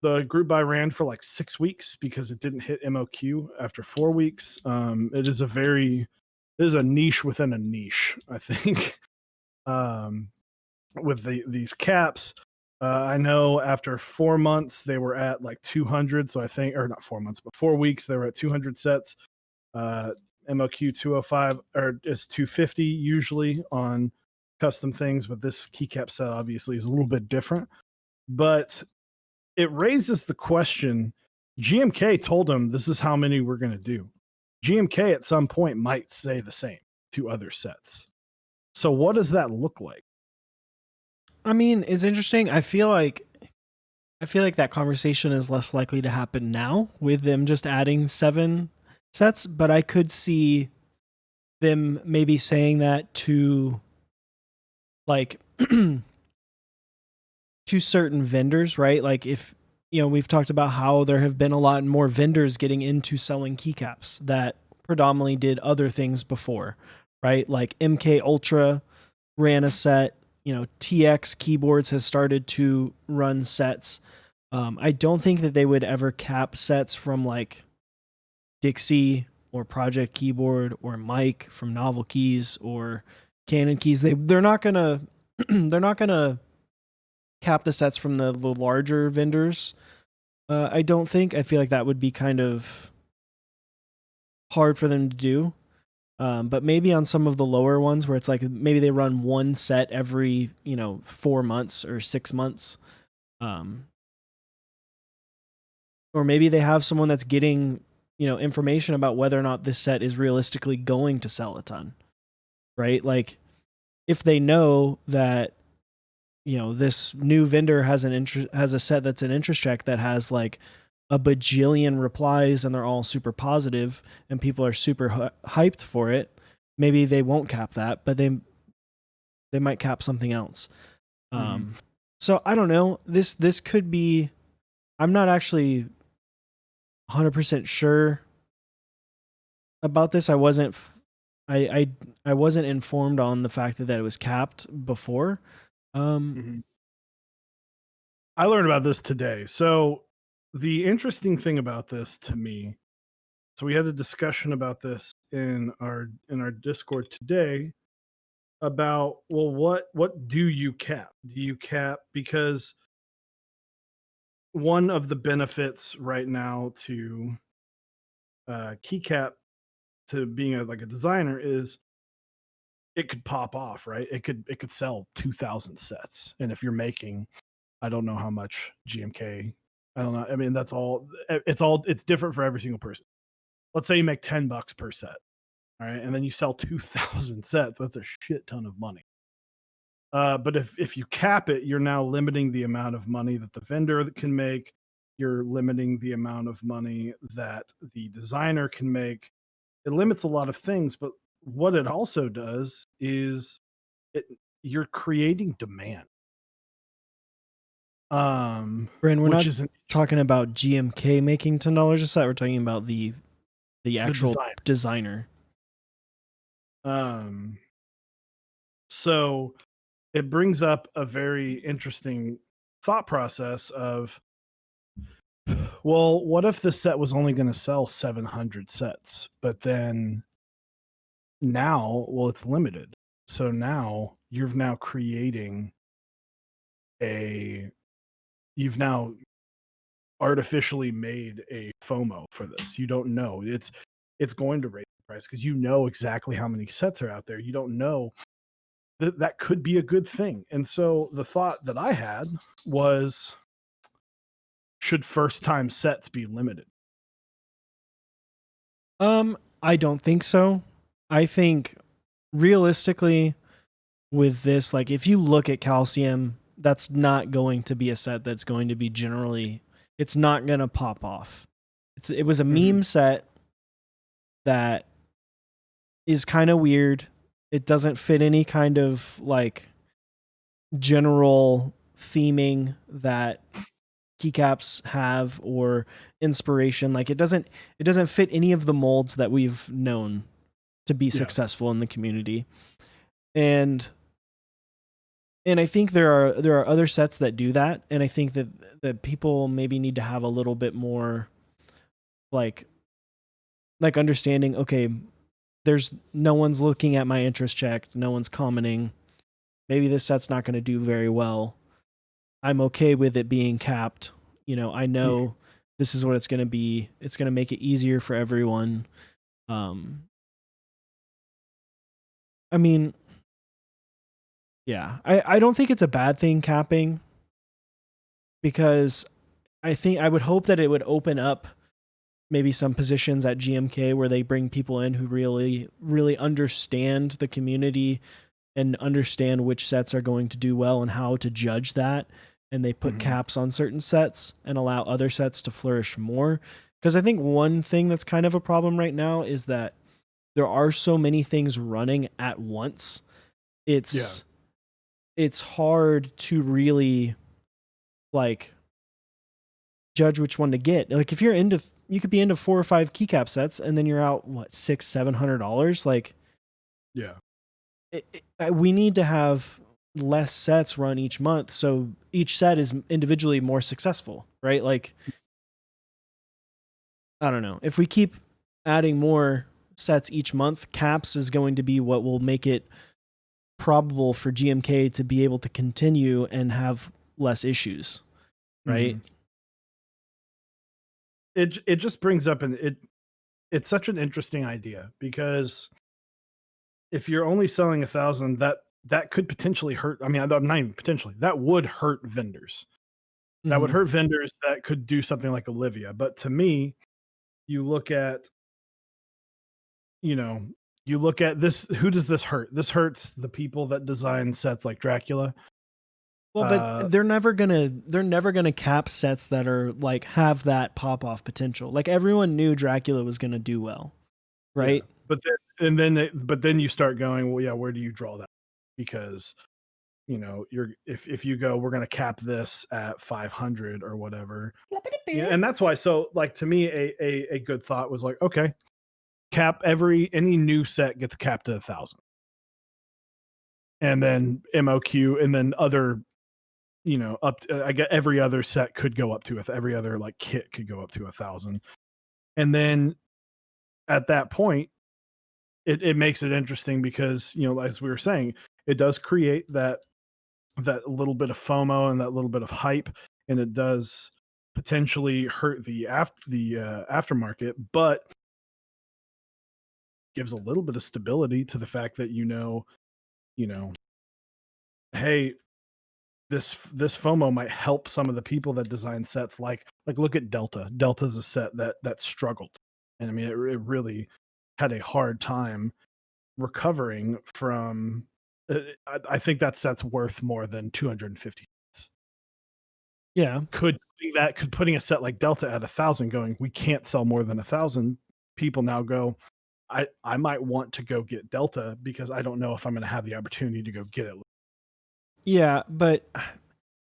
The group buy ran for like 6 weeks because it didn't hit MOQ after 4 weeks. It is a niche within a niche, I think. With these caps, I know after 4 months they were at like 200. So I think, or not 4 months, but 4 weeks they were at 200 sets. MOQ 205 or is 250 usually on custom things, but this keycap set obviously is a little bit different. But it raises the question. GMK told them this is how many we're going to do. GMK at some point might say the same to other sets. So what does that look like?
I mean, it's interesting. I feel like that conversation is less likely to happen now with them just adding 7 sets, but I could see them maybe saying that to like to certain vendors, right? Like if we've talked about how there have been a lot more vendors getting into selling keycaps that predominantly did other things before, right? Like MK Ultra ran a set, TX Keyboards has started to run sets. I don't think that they would ever cap sets from like Dixie or Project Keyboard or Mike from Novel Keys or Canon Keys, they're not gonna they're not gonna cap the sets from the larger vendors. I don't think. I feel like that would be kind of hard for them to do. But maybe on some of the lower ones where it's like maybe they run one set every 4 months or 6 months, or maybe they have someone that's getting information about whether or not this set is realistically going to sell a ton, right? Like if they know that this new vendor has a set that's an interest check that has like a bajillion replies and they're all super positive and people are super hyped for it, maybe they won't cap that, but they might cap something else. So I don't know. This could be. I'm not actually 100% sure about this. I wasn't. I wasn't informed on the fact that it was capped before.
I learned about this today. So the interesting thing about this to me, so we had a discussion about this in our Discord today about, well, what do you cap? Do you cap because one of the benefits right now to keycap to being like a designer is it could pop off, right? It could sell 2,000 sets, and if you're making, I don't know how much GMK. I don't know. I mean, it's different for every single person. Let's say you make $10 per set, all right, and then you sell 2,000 sets. That's a shit ton of money. But if you cap it, you're now limiting the amount of money that the vendor can make. You're limiting the amount of money that the designer can make. It limits a lot of things, but what it also does is you're creating demand.
Brand, we're
which
not
isn't
talking about GMK making $10 a set. We're talking about the actual designer.
So it brings up a very interesting thought process of, well, what if the set was only going to sell 700 sets, but then now, well, it's limited. So now you've now creating you've now artificially made a FOMO for this. You don't know. It's going to raise the price because you know exactly how many sets are out there. You don't know that could be a good thing. And so the thought that I had was, should first time sets be limited?
I don't think so. I think realistically with this, like if you look at Calcium, that's not going to be a set that's going to be generally, it's not going to pop off. It was a meme set that is kind of weird. It doesn't fit any kind of like general theming that keycaps have or inspiration. Like it doesn't fit any of the molds that we've known to be successful in the community. And I think there are other sets that do that, and I think that people maybe need to have a little bit more like understanding, okay, there's no one's looking at my interest check, no one's commenting. Maybe this set's not going to do very well. I'm okay with it being capped. I know this is what it's going to be. It's going to make it easier for everyone. I mean, yeah, I don't think it's a bad thing capping, because I would hope that it would open up maybe some positions at GMK where they bring people in who really, really understand the community and understand which sets are going to do well and how to judge that. And they put caps on certain sets and allow other sets to flourish more. Because I think one thing that's kind of a problem right now is that there are so many things running at once. It's hard to really like judge which one to get. Like if you could be into 4 or 5 keycap sets and then you're out $600-700. Like,
yeah,
we need to have less sets run each month so each set is individually more successful, right? Like, I don't know. If we keep adding more sets each month, caps is going to be what will make it probable for GMK to be able to continue and have less issues, right?
It just brings up it's such an interesting idea, because if you're only selling 1,000, that could potentially hurt. I mean, I'm not even potentially, that would hurt vendors. That would
Mhm.
hurt vendors that could do something like Olivia. But to me, you look at, you know, you look at this, who does this hurt? This hurts the people that design sets like Dracula.
Well, but they're never gonna cap sets that are like have that pop off potential. Like everyone knew Dracula was gonna do well, right?
Yeah. But then you start going, well, yeah, where do you draw that? Because if you go, we're going to cap this at 500 or whatever. Yeah, and that's why. So, like, to me, a good thought was like, okay, cap any new set gets capped at 1,000, and then MOQ, and then other, up to, I get every other set could go up to every other like kit could go up to 1,000, and then at that point, it makes it interesting, because as we were saying, it does create that little bit of FOMO and that little bit of hype, and it does potentially hurt the aftermarket, but gives a little bit of stability to the fact that you know, hey, this FOMO might help some of the people that design sets, like look at Delta. Delta's a set that struggled, and I mean it really had a hard time recovering from. I think that set's worth more than 250.
Yeah.
Could putting a set like Delta at 1,000, going, we can't sell more than 1,000, people now go, I might want to go get Delta, because I don't know if I'm going to have the opportunity to go get it.
Yeah, but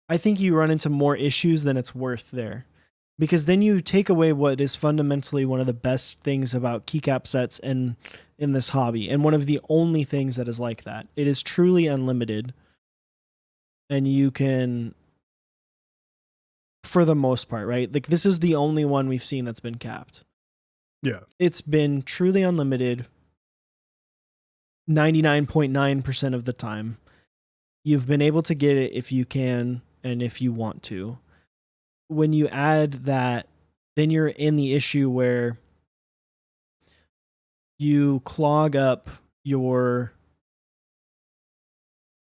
I think you run into more issues than it's worth there. Because then you take away what is fundamentally one of the best things about keycap sets and in this hobby, and one of the only things that is like that. It is truly unlimited, and you can, for the most part, right? Like this is the only one we've seen that's been capped.
Yeah.
It's been truly unlimited 99.9% of the time. You've been able to get it if you can and if you want to. When you add that, then you're in the issue where you clog up your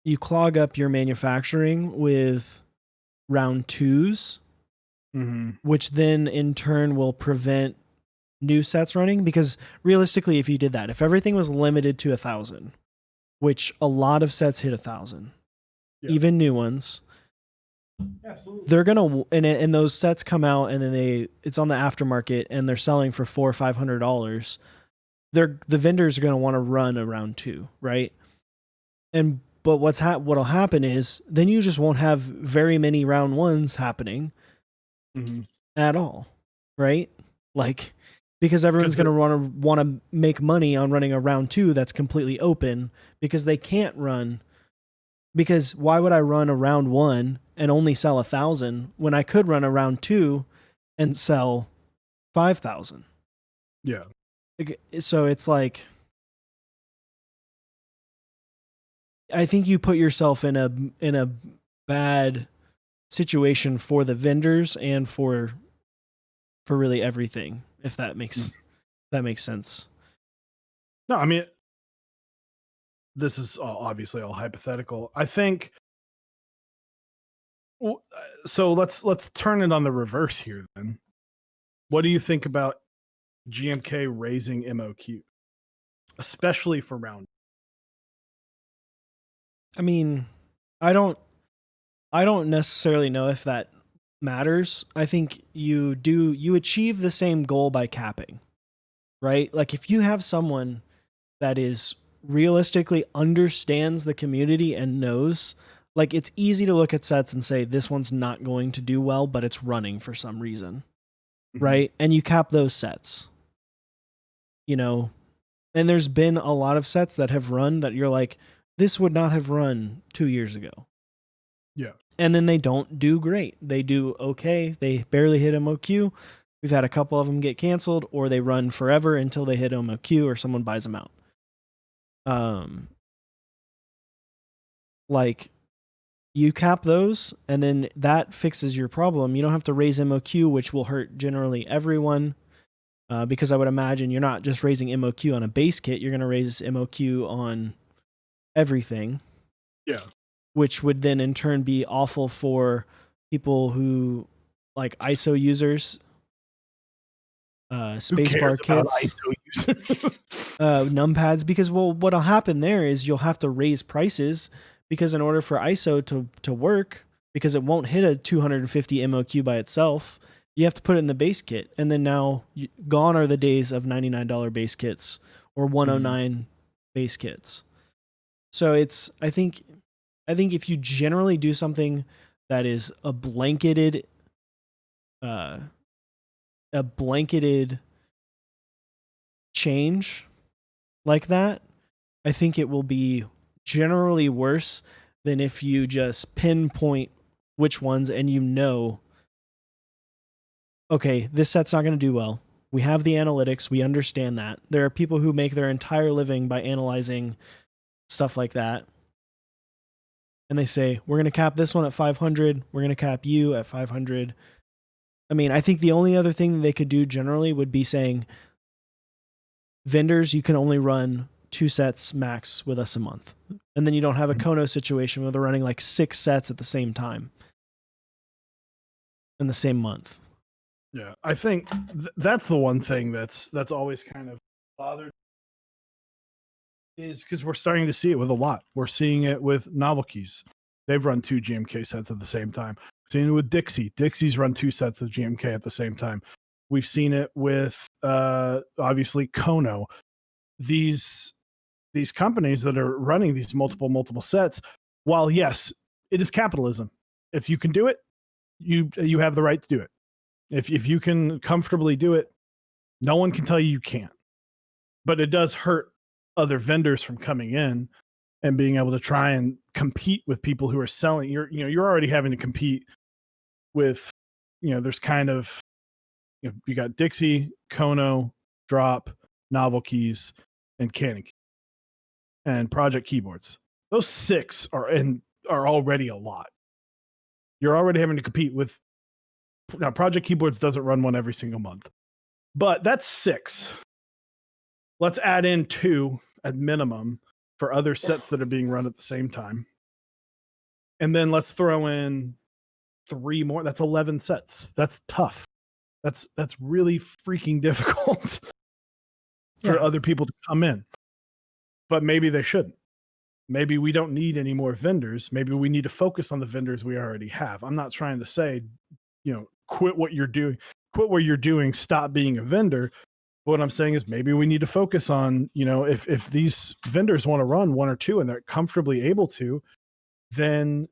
manufacturing with round twos, which then in turn will prevent new sets running. Because realistically, if you did that, if everything was limited to 1,000, which a lot of sets hit 1,000, even new ones,
Absolutely.
they're gonna, and those sets come out and then it's on the aftermarket and they're selling for $400 or $500. The vendors are gonna want to run a round two, right? But what'll happen is then you just won't have very many round ones happening at all, right? Like, because everyone's going to want to make money on running a round two that's completely open, because they can't run. Because why would I run a round one and only sell 1,000 when I could run a round two and sell 5,000?
Yeah.
So it's like, I think you put yourself in a bad situation for the vendors and for really everything, if that makes sense.
No, I mean, this is obviously all hypothetical. I think. So let's turn it on the reverse here then. What do you think about GMK raising MOQ, especially for round?
I mean, I don't necessarily know if that matters. I think you achieve the same goal by capping, right? Like if you have someone that is realistically understands the community and knows, like it's easy to look at sets and say this one's not going to do well, but it's running for some reason, right? And you cap those sets, and there's been a lot of sets that have run that you're like, this would not have run 2 years ago.
Yeah.
And then they don't do great. They do okay. They barely hit MOQ. We've had a couple of them get canceled, or they run forever until they hit MOQ or someone buys them out. Like, you cap those, and then that fixes your problem. You don't have to raise MOQ, which will hurt generally everyone. Because I would imagine you're not just raising MOQ on a base kit, you're going to raise MOQ on everything.
Yeah.
Which would then in turn be awful for people who like ISO users, spacebar kits,
ISO users?
numpads, because what'll happen there is you'll have to raise prices because in order for ISO to work, because it won't hit a 250 MOQ by itself, you have to put it in the base kit. And then now gone are the days of $99 base kits or 109 base kits. So I think if you generally do something that is a blanketed change like that, I think it will be generally worse than if you just pinpoint which ones and okay, this set's not going to do well. We have the analytics. We understand that. There are people who make their entire living by analyzing stuff like that. And they say, we're going to cap this one at 500. We're going to cap you at 500. I mean, I think the only other thing that they could do generally would be saying, vendors, you can only run 2 sets max with us a month. And then you don't have a Kono situation where they're running like 6 sets at the same time in the same month.
Yeah, I think that's the one thing that's always kind of bothered, is because we're starting to see it with a lot. We're seeing it with Novel Keys. They've run 2 GMK sets at the same time. We've seen it with Dixie. Dixie's run 2 sets of GMK at the same time. We've seen it with obviously Kono. These companies that are running these multiple sets, while yes, it is capitalism. If you can do it, you have the right to do it. If you can comfortably do it, no one can tell you can't. But it does hurt other vendors from coming in and being able to try and compete with people who are selling. You're already having to compete with, there's kind of, you got Dixie, Kono, Drop, Novel Keys, and Canon Keys, and Project Keyboards. Those 6 are already a lot. You're already having to compete with. Now, Project Keyboards doesn't run one every single month, but that's 6. Let's add in 2 at minimum for other sets that are being run at the same time. And then let's throw in 3 more. That's 11 sets. That's tough. That's really freaking difficult for other people to come in. But maybe they shouldn't. Maybe we don't need any more vendors. Maybe we need to focus on the vendors we already have. I'm not trying to say, quit what you're doing, stop being a vendor. What I'm saying is maybe we need to focus on, if these vendors want to run 1 or 2 and they're comfortably able to, then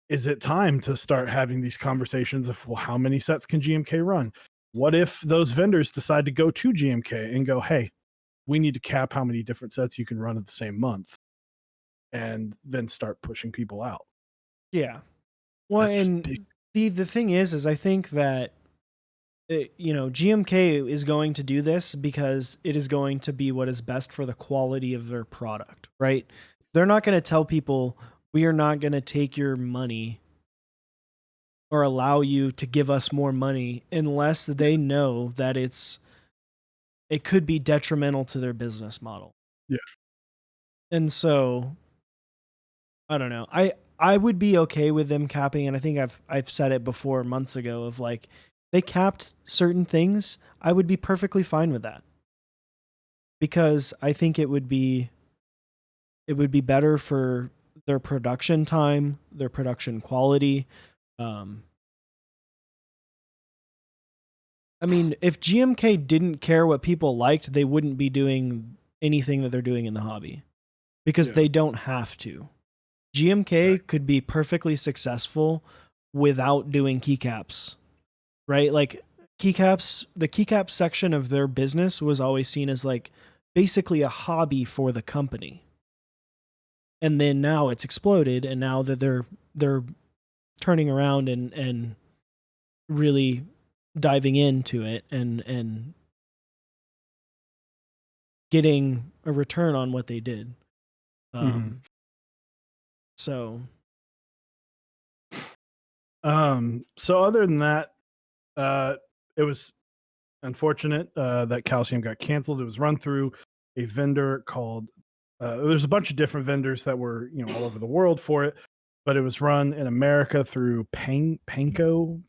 is it time to start having these conversations of, well, how many sets can GMK run? What if those vendors decide to go to GMK and go, hey, we need to cap how many different sets you can run at the same month, and then start pushing people out?
Yeah. Well, and the thing is I think that GMK is going to do this because it is going to be what is best for the quality of their product, right? They're not going to tell people, we are not going to take your money or allow you to give us more money unless they know that it could be detrimental to their business model.
Yeah.
And so I don't know. I would be okay with them capping, and I think I've said it before months ago of like, they capped certain things, I would be perfectly fine with that. Because I think it would be better for their production time, their production quality. I mean, if GMK didn't care what people liked, they wouldn't be doing anything that they're doing in the hobby. Because they don't have to. GMK could be perfectly successful without doing keycaps, right? Like the keycap section of their business was always seen as like basically a hobby for the company. And then now it's exploded, and now that they're turning around and really diving into it and getting a return on what they did. So
so other than that, it was unfortunate that Calcium got canceled. It was run through a vendor called there's a bunch of different vendors that were, you know, all over the world for it, but it was run in America through Panko,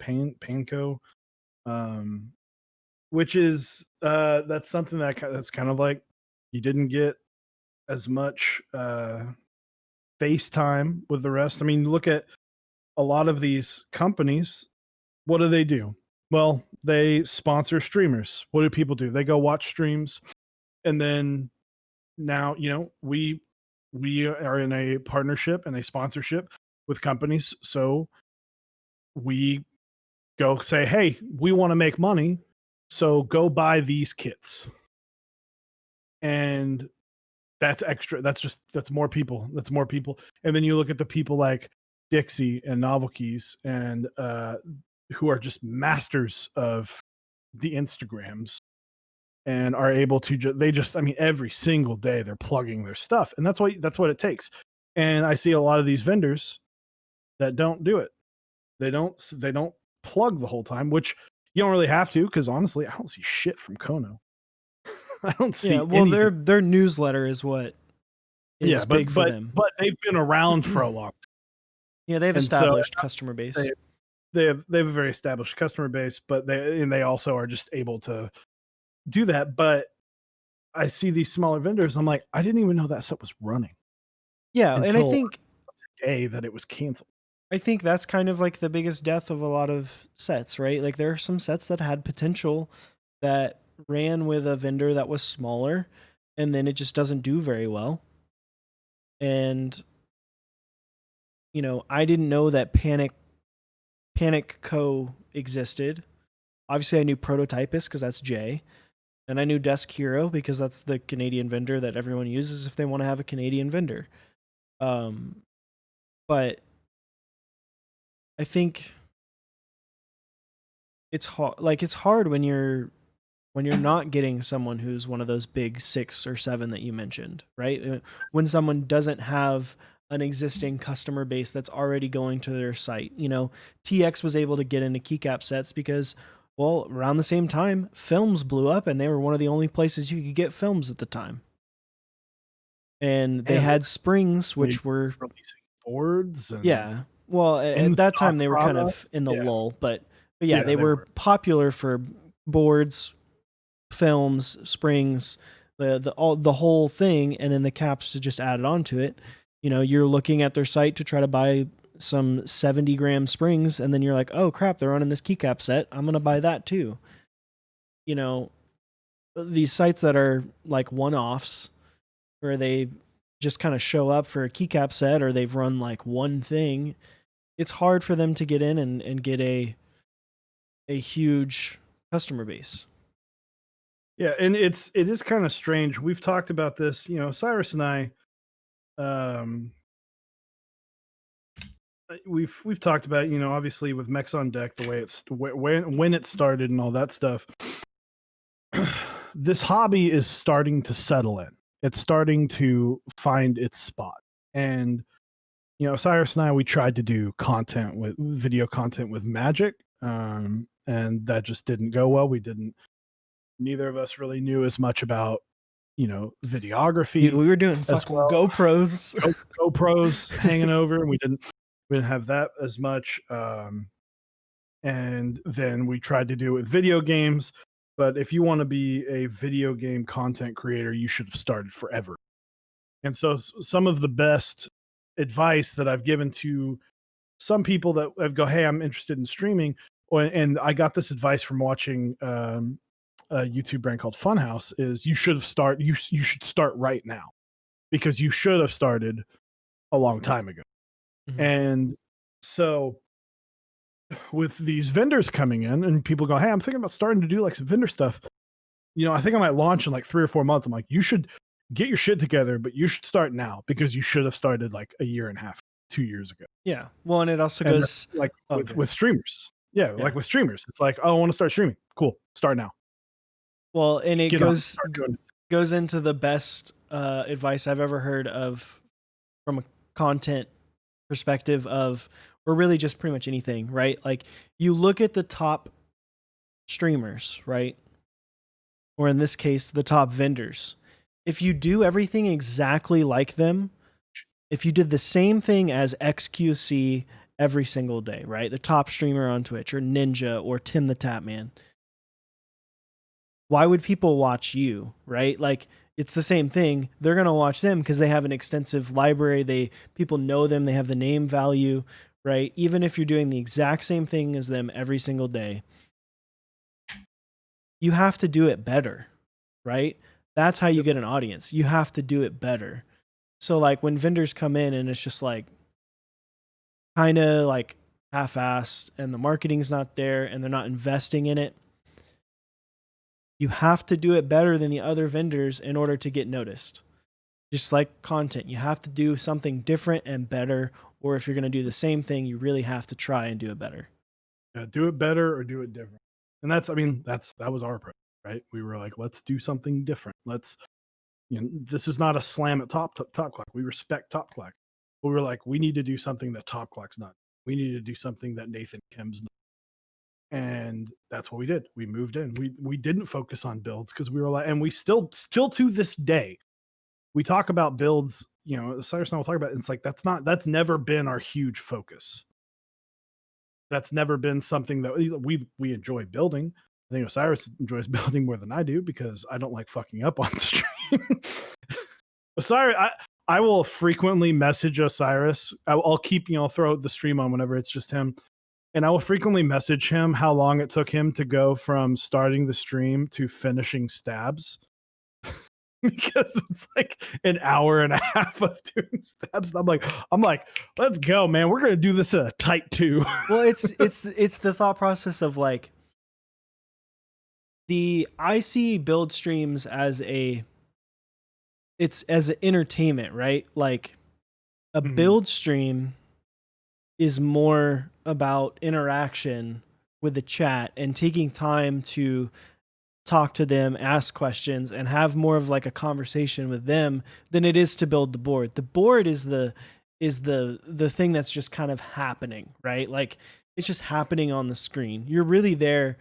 which is that's something that's kind of like you didn't get as much face time with the rest. I mean, look at a lot of these companies. What do? Well, they sponsor streamers. What do people do? They go watch streams, and then now, you know, we are in a partnership and a sponsorship with companies, so we go say, hey, we want to make money, so go buy these kits. And that's extra. That's more people. And then you look at the people like Dixie and Novel Keys and who are just masters of the Instagrams and are able to I mean, every single day they're plugging their stuff, and that's what it takes. And I see a lot of these vendors that don't do it. They don't plug the whole time, which you don't really have to, because honestly, I don't see shit from Kono. I don't see
well,
anything.
their newsletter is what is big for them.
But they've been around for a long time.
Yeah, they have
And
established customer base.
They have a very established customer base, but they also are just able to do that. But I see these smaller vendors, I'm like, I didn't even know that set was running.
Yeah, and I think
today that it was canceled.
I think that's kind of like the biggest death of a lot of sets, right? Like there are some sets that had potential that ran with a vendor that was smaller, and then it just doesn't do very well. And you know, I didn't know that Panic Co existed. Obviously, I knew Prototypist because that's J, and I knew Desk Hero because that's the Canadian vendor that everyone uses if they want to have a Canadian vendor. But I think it's hard. Like it's hard when you're not getting someone who's one of those big 6 or 7 that you mentioned, right? When someone doesn't have an existing customer base that's already going to their site. You know, TX was able to get into keycap sets because, well, around the same time, films blew up and they were one of the only places you could get films at the time. And they had springs, which were
releasing boards. And
yeah. Well, at that time they were kind of in the lull, but yeah, they were popular for boards, films, springs, the whole thing, and then the caps to just add it onto it. You know, you're looking at their site to try to buy some 70-gram springs, and then you're like, oh crap, they're running this keycap set. I'm gonna buy that too. You know, these sites that are like one-offs, where they just kind of show up for a keycap set, or they've run like one thing. It's hard for them to get in and get a huge customer base.
Yeah, and it is kind of strange. We've talked about this, you know, Cyrus and I. We've talked about, you know, obviously with Mechs on Deck, the way it's when it started and all that stuff. This hobby is starting to settle in. It's starting to find its spot, and you know, Cyrus and I, we tried to do video content with Magic, and that just didn't go well. Neither of us really knew as much about, you know, videography.
Dude, we were doing fucking GoPros.
GoPros hanging over, and we didn't have that as much. And then we tried to do it with video games. But if you want to be a video game content creator, you should have started forever. And so some of the best advice that I've given to some people that have go, hey, I'm interested in streaming. And I got this advice from watching a YouTube brand called Funhouse, is you should start right now, because you should have started a long time ago. Mm-hmm. And so with these vendors coming in and people go, hey, I'm thinking about starting to do like some vendor stuff. You know, I think I might launch in like 3 or 4 months. I'm like, you should get your shit together, but you should start now, because you should have started like a year and a half, 2 years ago.
Yeah. Well, and it also goes
like with streamers. Yeah, like with streamers, it's like, oh, I want to start streaming. Cool, start now.
Well, and it
Get on, start doing it.
goes into the best advice I've ever heard of from a content perspective of, or really just pretty much anything, right? Like you look at the top streamers, right? Or in this case, the top vendors. If you do everything exactly like them, if you did the same thing as XQC every single day, right? The top streamer on Twitch, or Ninja, or Tim the Tapman, why would people watch you, right? Like it's the same thing. They're going to watch them because they have an extensive library. People know them, they have the name value, right? Even if you're doing the exact same thing as them every single day, you have to do it better, right? That's how you get an audience. You have to do it better. So like when vendors come in and it's just like kind of like half-assed and the marketing's not there and they're not investing in it, you have to do it better than the other vendors in order to get noticed. Just like content, you have to do something different and better, or if you're going to do the same thing, you really have to try and do it better.
Yeah, do it better or do it different. And that's, I mean, that was our approach, right? We were like, let's do something different. Let's, this is not a slam at top clock. We respect top clock. But we were like, we need to do something that top clock's not. We need to do something that Nathan Kim's not. And that's what we did. We moved in. We didn't focus on builds because we were like, and we still to this day, we talk about builds, Cyrus and I will talk about it. It's like that's never been our huge focus. That's never been something that we enjoy building. I think Osiris enjoys building more than I do because I don't like fucking up on stream. Osiris, I will frequently message Osiris. I'll keep, I'll throw the stream on whenever it's just him. And I will frequently message him how long it took him to go from starting the stream to finishing stabs. Because it's like an hour and a half of doing stabs. I'm like, let's go, man. We're gonna do this at a tight 2.
Well, it's the thought process of like I see build streams as as entertainment, right? Like a build stream is more about interaction with the chat and taking time to talk to them, ask questions, and have more of like a conversation with them than it is to build the board. The board is the thing that's just kind of happening, right? Like it's just happening on the screen. You're really there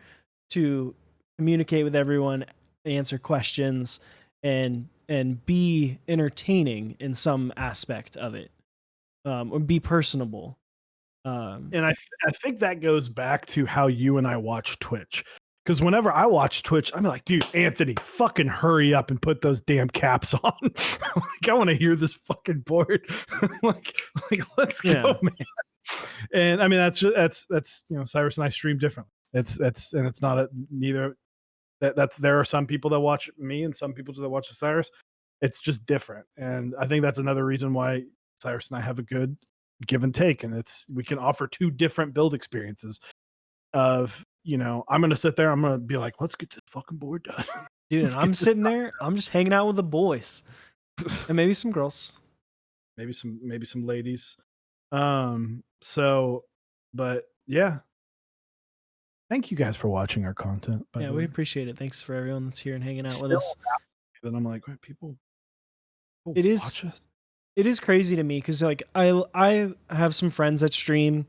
to communicate with everyone, answer questions, and be entertaining in some aspect of it, or be personable.
And I think that goes back to how you and I watch Twitch. Because whenever I watch Twitch, I'm like, dude, Anthony, fucking hurry up and put those damn caps on. Like, I want to hear this fucking board. like, let's go, man. And I mean, that's Cyrus and I stream differently. It's not neither. There are some people that watch me and some people that watch Cyrus. It's just different, and I think that's another reason why Cyrus and I have a good give and take, and we can offer two different build experiences. Of I'm gonna sit there, I'm gonna be like, let's get this fucking board done,
dude. And I'm sitting there, I'm just hanging out with the boys, and maybe some girls,
maybe some ladies. So, but yeah. Thank you guys for watching our content.
Yeah, we appreciate it. Thanks for everyone that's here and hanging out with us.
Then I'm like, people
it is crazy to me because like I have some friends that stream.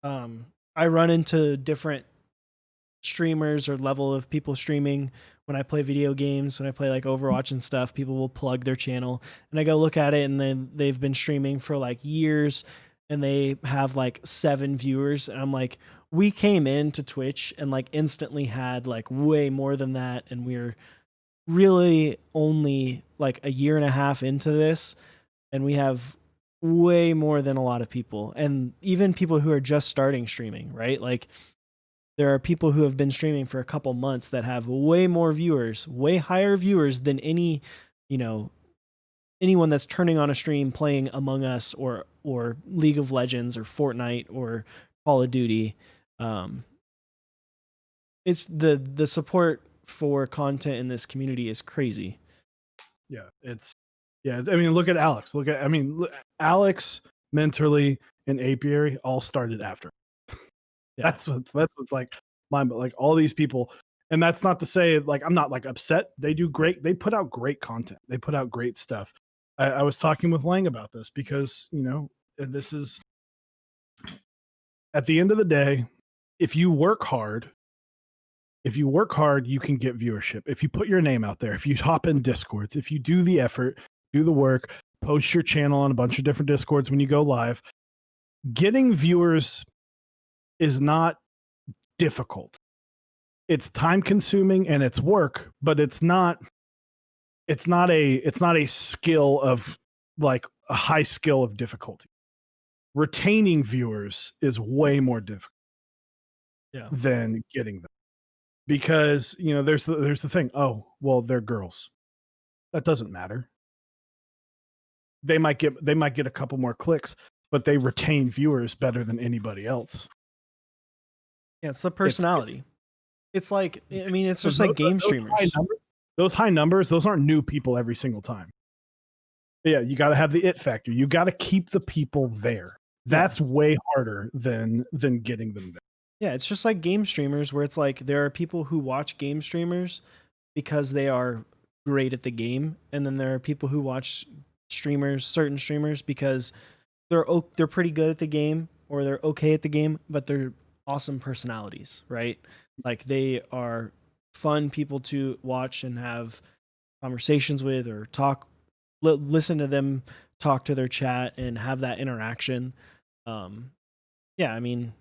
I run into different streamers or level of people streaming when I play video games. When I play like Overwatch and stuff, people will plug their channel and I go look at it, and then they've been streaming for like years and they have like 7 viewers, and I'm like, we came into Twitch and like instantly had like way more than that, and we're really only like a year and a half into this, and we have way more than a lot of people, and even people who are just starting streaming, right? Like there are people who have been streaming for a couple months that have way more viewers, way higher viewers than anyone that's turning on a stream playing Among Us or League of Legends or Fortnite or Call of Duty. It's the support for content in this community is crazy.
Yeah, I mean, look at Alex. Alex, Mentorly, and Apiary all started after.
Yeah.
That's what's like mine, but like all these people, and that's not to say like I'm not like upset. They do great. They put out great content. They put out great stuff. I was talking with Lang about this because this is at the end of the day, if you work hard, you can get viewership. If you put your name out there, if you hop in Discords, if you do the effort, do the work, post your channel on a bunch of different Discords when you go live, getting viewers is not difficult. It's time consuming and it's work, but it's not a skill of like a high skill of difficulty. Retaining viewers is way more difficult than getting them. Because, there's the thing, oh, well, they're girls. That doesn't matter. They might get a couple more clicks, but they retain viewers better than anybody else.
Yeah, it's the personality. It's like, I mean, it's just
So
like game streamers.
Those high numbers, those aren't new people every single time. Yeah, you got to have the it factor. You got to keep the people there. That's way harder than getting them there.
Yeah, it's just like game streamers where it's like there are people who watch game streamers because they are great at the game, and then there are people who watch certain streamers because they're pretty good at the game or they're okay at the game, but they're awesome personalities, right? Like they are fun people to watch and have conversations with or listen to them talk to their chat and have that interaction. Yeah, I mean,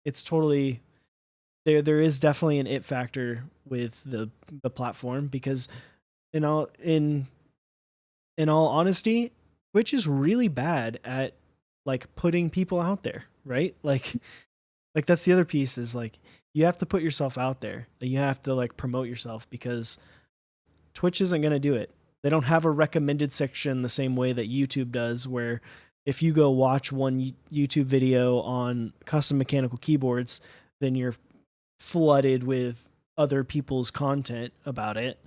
it's totally there is definitely an it factor with the platform because in all honesty, Twitch is really bad at like putting people out there, right? Like that's the other piece is like you have to put yourself out there. You have to like promote yourself because Twitch isn't going to do it. They don't have a recommended section the same way that YouTube does, where if you go watch one YouTube video on custom mechanical keyboards, then you're flooded with other people's content about it.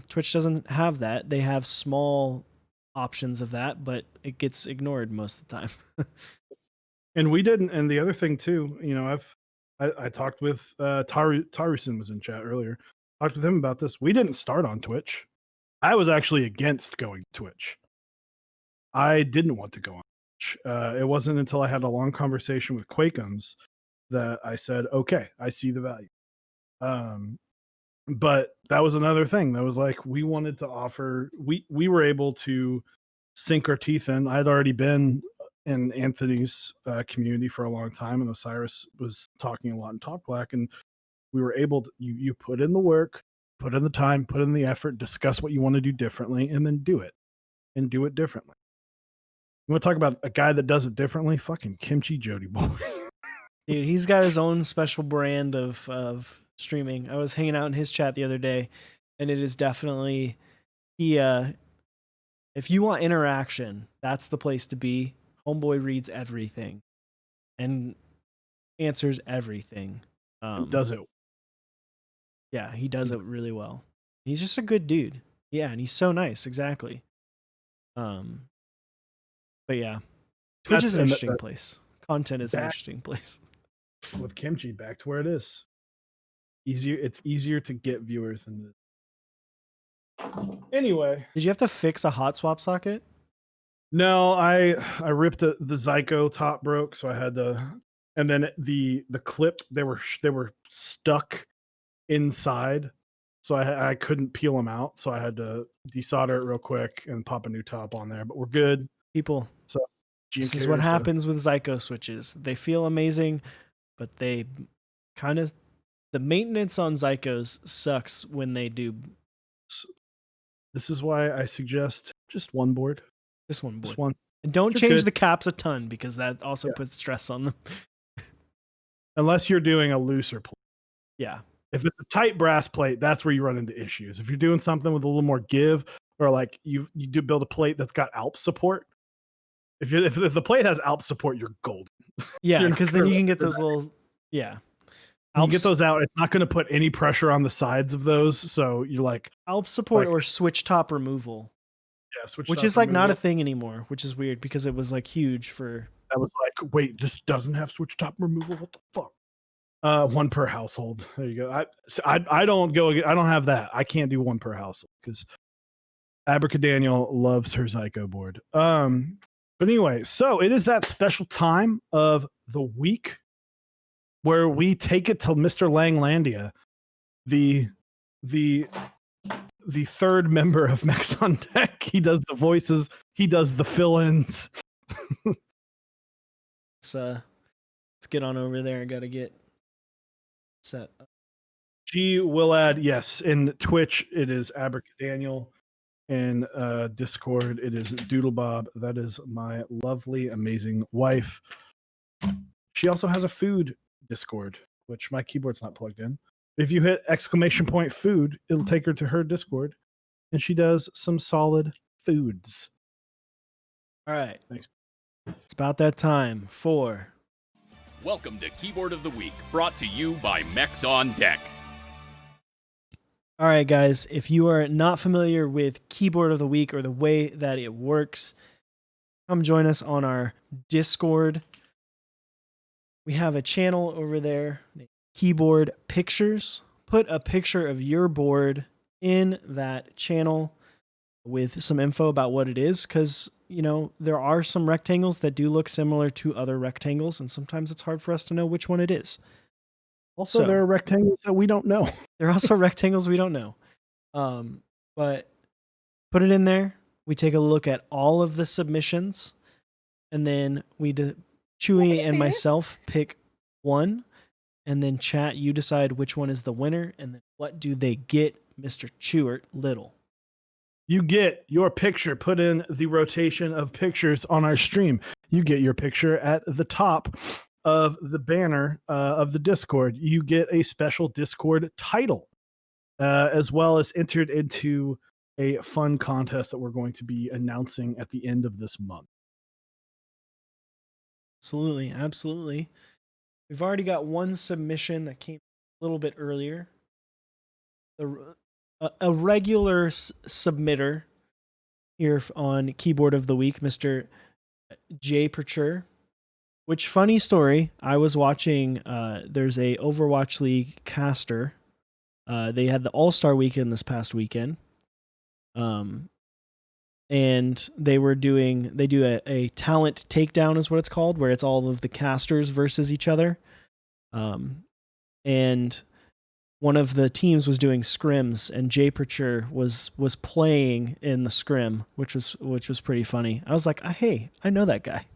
Twitch doesn't have that. They have small options of that, but it gets ignored most of the time.
And we didn't. And the other thing too, I talked with Tarusin was in chat earlier. Talked with him about this. We didn't start on Twitch. I was actually against going to Twitch. I didn't want to go on Twitch. It wasn't until I had a long conversation with Quakeums that I said, okay, I see the value. But that was another thing. That was like we wanted to offer. We were able to sink our teeth in. I had already been in Anthony's community for a long time, and Osiris was talking a lot in Talk Black, and we were able to. You put in the work, put in the time, put in the effort, discuss what you want to do differently, and then do it, and do it differently. You want to talk about a guy that does it differently? Fucking Kimchi Jody boy.
Dude, he's got his own special brand of streaming. I was hanging out in his chat the other day, and it is definitely if you want interaction, that's the place to be. Homeboy reads everything and answers everything.
Does it?
Yeah, he does it really well. He's just a good dude. Yeah, and he's so nice. Exactly. But yeah, Twitch is an interesting place. Content is an interesting place.
With Kimchi, back to where it is. It's easier to get viewers than anyway.
Did you have to fix a hot swap socket?
No, I ripped the Zyko top broke, so I had to, and then the clip they were stuck inside, so I couldn't peel them out, so I had to desolder it real quick and pop a new top on there. But we're good,
people.
So
this is what happens with Zyko switches. They feel amazing, but they kind of the maintenance on Zykos sucks when they do.
This is why I suggest just one board.
Just one board.
Just one.
And don't change the caps a ton because that also puts stress on them.
Unless you're doing a looser plate.
Yeah.
If it's a tight brass plate, that's where you run into issues. If you're doing something with a little more give, or like you do build a plate that's got Alp support. If the plate has Alp support, you're golden.
Yeah, because then you can get those little
You get those out. It's not going to put any pressure on the sides of those, so you're like
Alp support or switch top removal.
Yeah, switch
which
top
is like
removal.
not a thing anymore, which is weird because it was like huge for
that was like, wait, this doesn't have switch top removal. What the fuck? One per household. There you go. I don't go. I don't have that. I can't do one per household because Abracadaniel loves her Zyko board. But anyway, so it is that special time of the week where we take it to Mr. Langlandia, the third member of Mechs on Deck. He does the voices. He does the fill-ins.
Let's get on over there. I gotta get set up.
G will add, yes, in Twitch it is Abracadaniel. In Discord it is Doodlebob. That is my lovely, amazing wife. She also has a food Discord, which my keyboard's not plugged in. If you hit !food, it'll take her to her Discord, and she does some solid foods.
All right.
Thanks.
It's about that time for
Welcome to Keyboard of the Week, brought to you by Mechs on Deck.
All right, guys, if you are not familiar with Keyboard of the Week or the way that it works, come join us on our Discord. We have a channel over there, Keyboard Pictures. Put a picture of your board in that channel with some info about what it is, because, you know, there are some rectangles that do look similar to other rectangles, and sometimes it's hard for us to know which one it is.
Also, there are rectangles that we don't know.
There are also rectangles we don't know. But put it in there. We take a look at all of the submissions, and then Chewy and myself pick one, and then chat, you decide which one is the winner, and then what do they get, Mr. Chewart Little.
You get your picture put in the rotation of pictures on our stream. You get your picture at the top of the banner of the Discord. You get a special Discord title, as well as entered into a fun contest that we're going to be announcing at the end of this month.
Absolutely, absolutely. We've already got one submission that came a little bit earlier. A regular submitter here on Keyboard of the Week, Mr. J. Percher. Which, funny story, I was watching, there's a Overwatch League caster. They had the All-Star weekend this past weekend. And they do a talent takedown is what it's called, where it's all of the casters versus each other. And one of the teams was doing scrims, and Jay Percher was playing in the scrim, which was pretty funny. I was like, hey, I know that guy.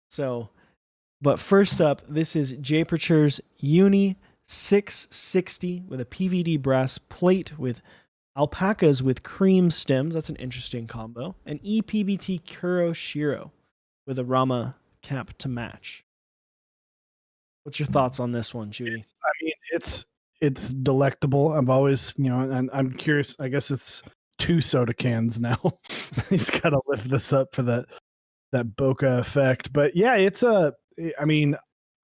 So, but first up, this is Jay Percher's Uni 660 with a PVD brass plate with alpacas with cream stems. That's an interesting combo. And EPBT Kuro Shiro with a Rama cap to match. What's your thoughts on this one, Judy?
It's delectable. I've always, and I'm curious. I guess it's 2 soda cans now. He's got to lift this up for that bokeh effect. But yeah, I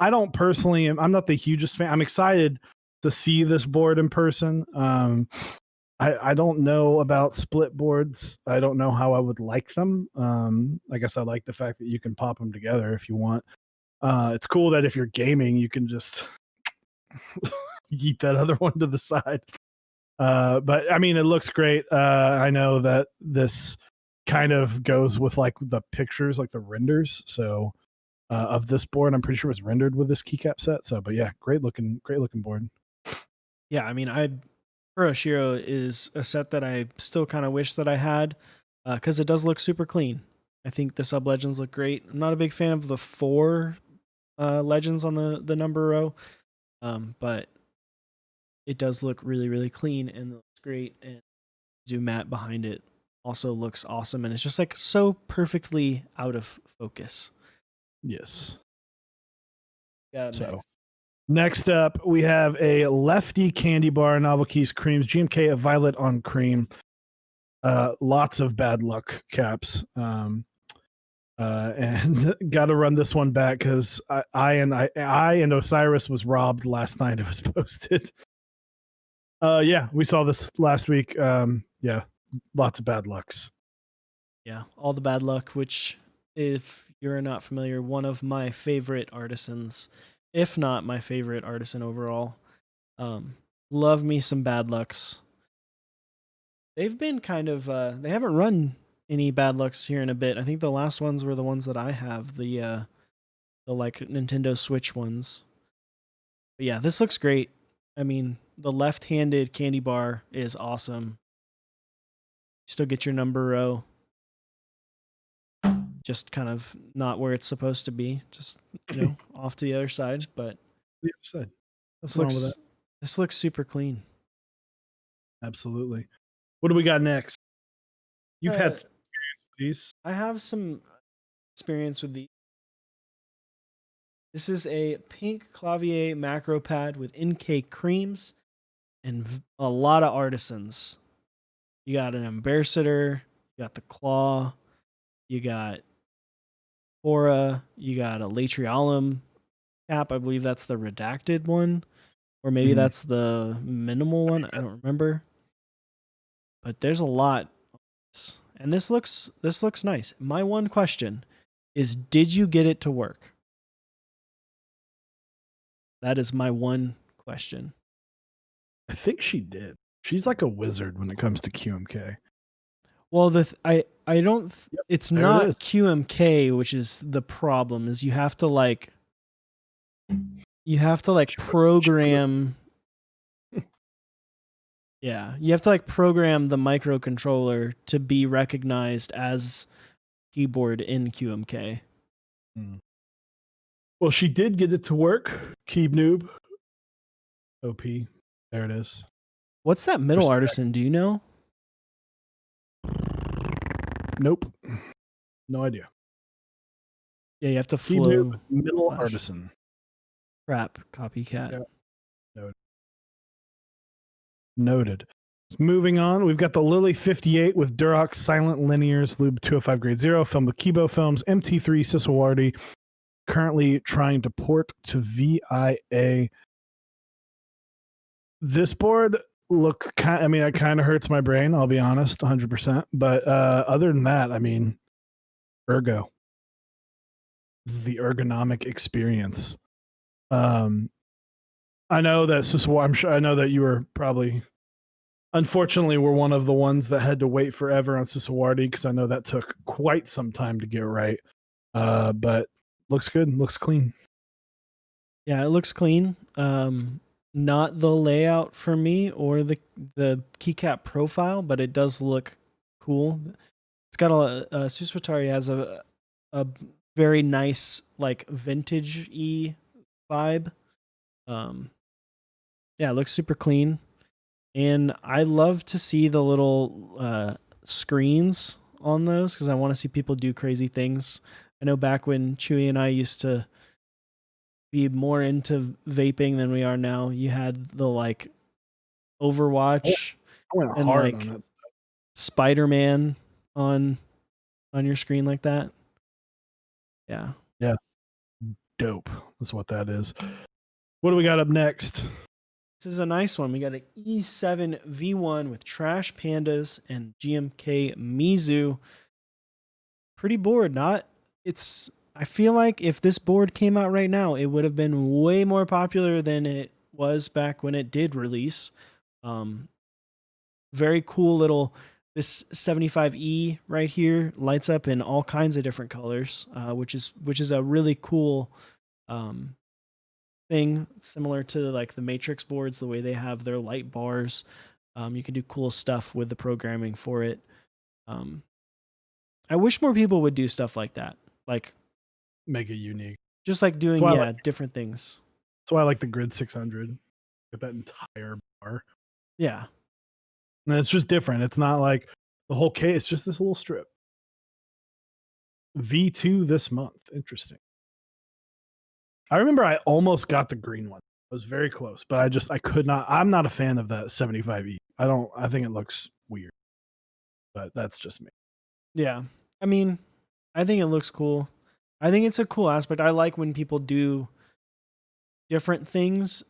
don't personally, I'm not the hugest fan. I'm excited to see this board in person. I don't know about split boards. I don't know how I would like them. I guess I like the fact that you can pop them together if you want. It's cool that if you're gaming, you can just yeet that other one to the side. But I mean, it looks great. I know that this kind of goes with like the pictures, like the renders. So of this board, I'm pretty sure it was rendered with this keycap set. So, but yeah, great looking board.
Yeah, I mean, Kuroshiro is a set that I still kind of wish that I had, because it does look super clean. I think the sub legends look great. I'm not a big fan of the 4 legends on the number row, but it does look really, really clean and looks great. And zoom mat behind it also looks awesome, and it's just like so perfectly out of focus.
Yes.
Yeah.
So next up, we have a Lefty Candy Bar, Novel Keys Creams, GMK, a Violet on Cream. Lots of bad luck caps. And got to run this one back because I and Osiris was robbed last night. It was posted. Yeah, we saw this last week. Yeah, lots of bad lucks.
Yeah, all the bad luck, which if you're not familiar, one of my favorite artisans, if not my favorite artisan overall. Love me some Bad Lucks. They've been kind of they haven't run any Bad Lucks here in a bit. I think the last ones were the ones that I have, the like Nintendo Switch ones. But yeah, this looks great. I mean, the left-handed candy bar is awesome. Still get your number row. Just kind of not where it's supposed to be. Just, off to the other side. But
The other side.
this
What's wrong with
looks this looks super clean.
Absolutely. What do we got next? You've had
Uh,
some experience with these.
I have some experience with the. This is a pink Clavier macro pad with NK creams and a lot of artisans. You got an ambassador, you got the claw, you got Aura, you got a Latriolum cap. I believe that's the redacted one, or maybe
Mhm.
that's the minimal one. I don't remember. But there's a lot, and this looks nice. My one question is, did you get it to work? That is my one question.
I think she did. She's like a wizard when it comes to QMK.
Well, I don't. It's
there it
not
is.
QMK, which is the problem. Is you have to program. Yeah, you have to program the microcontroller to be recognized as keyboard in QMK.
Well, she did get it to work. Keeb noob. OP. There it is.
What's that middle
Respect.
artisan? Do you know?
Nope. No idea.
Yeah, you have to
Keeb
flow.
noob, middle
Flash.
artisan.
Crap, copycat.
Yeah. Noted. Moving on, we've got the Lily 58 with Durox Silent Linears Lube 205 Grade 0, filmed with Kibo Films, MT3 Sisselwardy, currently trying to port to VIA. This board it kind of hurts my brain, I'll be honest, 100%. But other than that, I mean, ergo. This is the ergonomic experience. I know that I know that you were probably, unfortunately, were one of the ones that had to wait forever on Sisselwardy, because I know that took quite some time to get right. But looks good, looks clean.
Yeah, it looks clean. Not the layout for me or the keycap profile, but it does look cool. It's got Suswatari has a very nice vintage-y vibe. Yeah, it looks super clean. And I love to see the little screens on those because I want to see people do crazy things. I know back when Chewy and I used to be more into vaping than we are now, you had the Overwatch
I went
and
hard on it.
Spider-Man on your screen like that. Yeah.
Yeah. Dope is what that is. What do we got up next?
This is a nice one. We got an E7 V1 with Trash Pandas and GMK Mizu. Pretty board. I feel like if this board came out right now, it would have been way more popular than it was back when it did release. Very cool little, this 75E right here lights up in all kinds of different colors, which is a really cool thing, similar to the Matrix boards, the way they have their light bars. You can do cool stuff with the programming for it. I wish more people would do stuff like that.
Make it unique.
Just doing different things.
That's why I like the Grid 600. Get that entire bar.
Yeah.
And it's just different. It's not like the whole case. It's just this little strip. V2 this month. Interesting. I remember I almost got the green one. I was very close, but I could not. I'm not a fan of that 75E. I think it looks weird, but that's just me.
Yeah. I mean, I think it looks cool. I think it's a cool aspect. I like when people do different things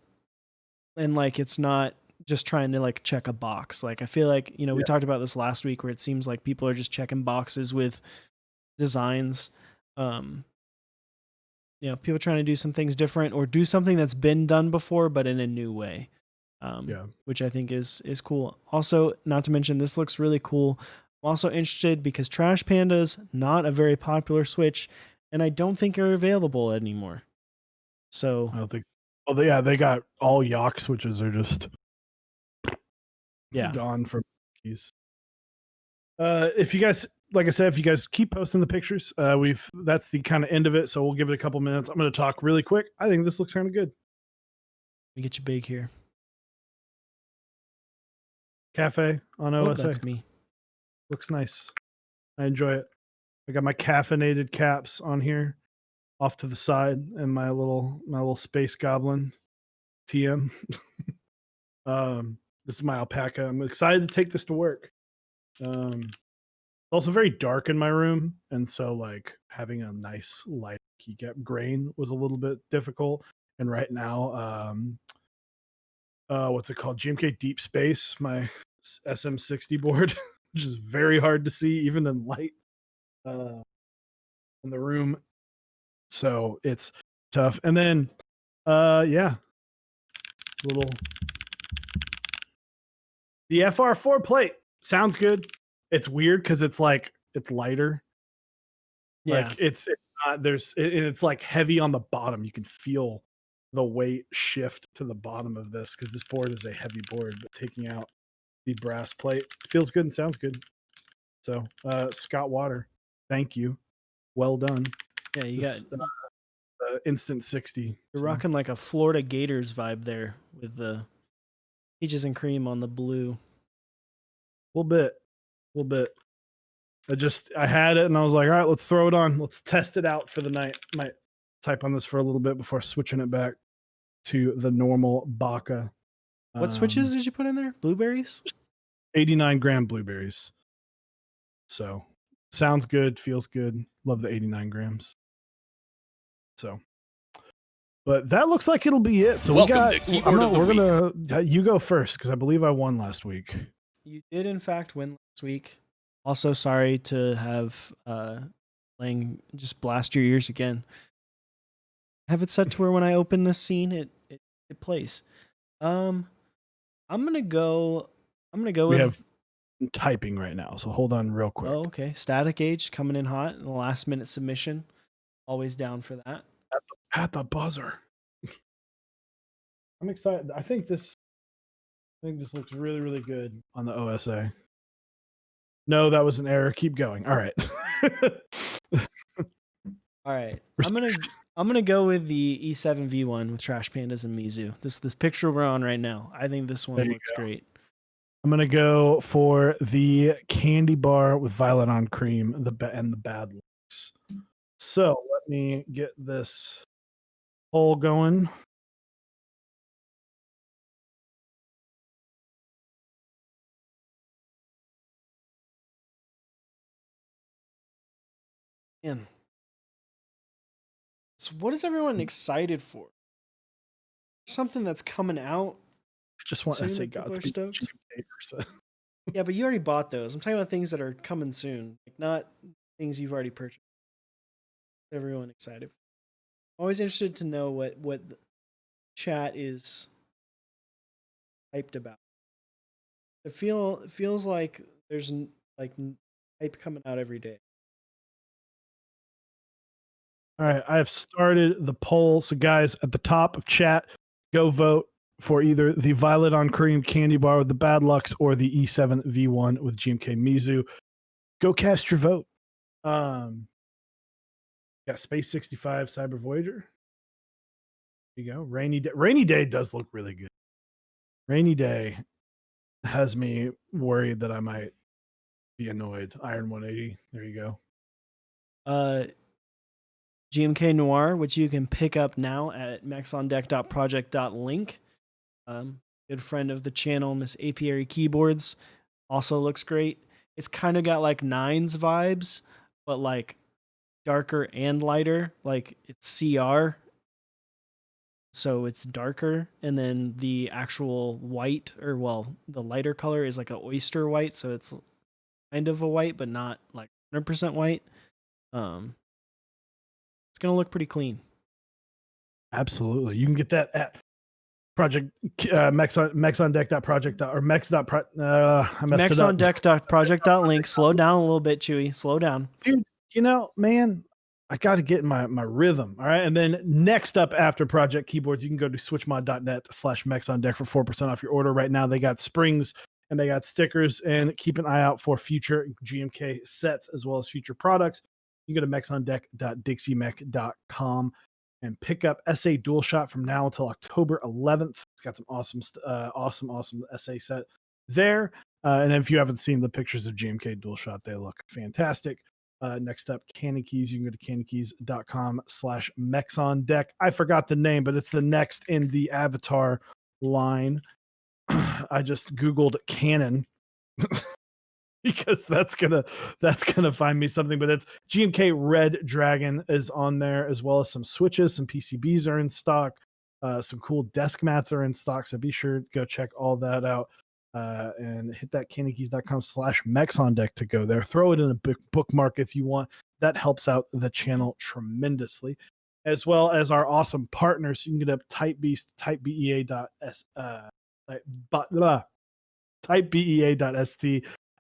and it's not just trying to check a box. I feel like, we talked about this last week where it seems like people are just checking boxes with designs. People trying to do some things different or do something that's been done before, but in a new way. Which I think is cool. Also, not to mention, this looks really cool. I'm also interested because Trash Panda's not a very popular Switch, and I don't think are available anymore. So
I don't think. Oh, they got all Yacht switches are just gone from keys. If you guys, like I said, if you guys keep posting the pictures, that's the kind of end of it. So we'll give it a couple minutes. I'm going to talk really quick. I think this looks kind of good.
Let me get you big here.
Cafe on
Oh,
OSA.
that's me.
Looks nice. I enjoy it. I got my caffeinated caps on here, off to the side, and my little space goblin TM. This is my alpaca. I'm excited to take this to work. It's also very dark in my room, and so like having a nice light keycap grain was a little bit difficult. And right now, what's it called? GMK Deep Space, my SM60 board, which is very hard to see even in light in the room. So it's tough. And then, little the FR4 plate sounds good. It's weird because it's like it's lighter.
Yeah.
Like it's not it's like heavy on the bottom. You can feel the weight shift to the bottom of this because this board is a heavy board, but taking out the brass plate feels good and sounds good. So Scott Water, thank you. Well done.
Yeah, you
This,
got
Instant 60.
you're rocking like a Florida Gators vibe there with the peaches and cream on the blue.
A little bit. I had it and I was like, all right, let's throw it on. Let's test it out for the night. Might type on this for a little bit before switching it back to the normal Baca.
What switches did you put in there? Blueberries?
89-gram blueberries. So sounds good, feels good. Love the 89 grams. So, but that looks like it'll be it. So
Welcome to Keyboard of the
week. You go first because I believe I won last week.
You did in fact win last week. Also, sorry to have playing just blast your ears again. Have it set to where when I open this scene, it plays. I'm gonna go.
We have typing right now, so hold on real quick.
Oh, okay. Static Age coming in hot in the last minute submission. Always down for that.
At the buzzer. I'm excited. I think this looks really, really good on the OSA. No, that was an error. Keep going. All right.
All right. I'm gonna go with the E7 V1 with Trash Pandas and Mizu. This picture we're on right now. I think this one looks great.
I'm gonna go for the candy bar with violet on cream, the bad looks. So let me get this poll going.
Man. So what is everyone excited for? Something that's coming out.
I just want to say
Godspeed.
So.
Yeah, but you already bought those. I'm talking about things that are coming soon, like not things you've already purchased. Everyone excited. Always interested to know what the chat is hyped about. It feels like there's like hype coming out every day.
All right, I have started the poll. So guys, at the top of chat, go vote for either the violet on cream candy bar with the bad lucks or the E7 V1 with GMK Mizu. Go cast your vote. Got Space 65 Cyber Voyager. There you go. Rainy Day. Rainy Day does look really good. Rainy Day has me worried that I might be annoyed. Iron 180. There you
go. GMK Noir, which you can pick up now at mechsondeck.project.link. Good friend of the channel, Miss Apiary Keyboards, also looks great. It's kind of got like Nines vibes, but like darker and lighter. Like it's CR, so it's darker, and then the actual white, or well, the lighter color is like an oyster white, so it's kind of a white, but not like 100% white. gonna look pretty clean.
Absolutely. You can get that at Project mechsondeck.project or mechs.pro. I messed it up.
Mechsondeck.project.link. Slow down a little bit, Chewy. Slow down.
Dude, man, I got to get in my rhythm. All right. And then next up after Project Keyboards, you can go to switchmod.net/mechsondeck for 4% off your order. Right now, they got springs and they got stickers, and keep an eye out for future GMK sets as well as future products. You can go to mechsondeck.dixiemech.com and pick up SA DualShot from now until October 11th. It's got some awesome SA set there. And if you haven't seen the pictures of GMK DualShot, they look fantastic. Next up, Candy Keys. You can go to candykeys.com/mechsondeck. I forgot the name, but it's the next in the Avatar line. I just Googled Canon because that's gonna find me something. But it's GMK Red Dragon is on there, as well as some switches, some PCBs are in stock, some cool desk mats are in stock. So be sure to go check all that out. And hit that candykeys.com/mechsondeck to go there. Throw it in a bookmark if you want. That helps out the channel tremendously, as well as our awesome partners. You can get up Typebeast, typebea.st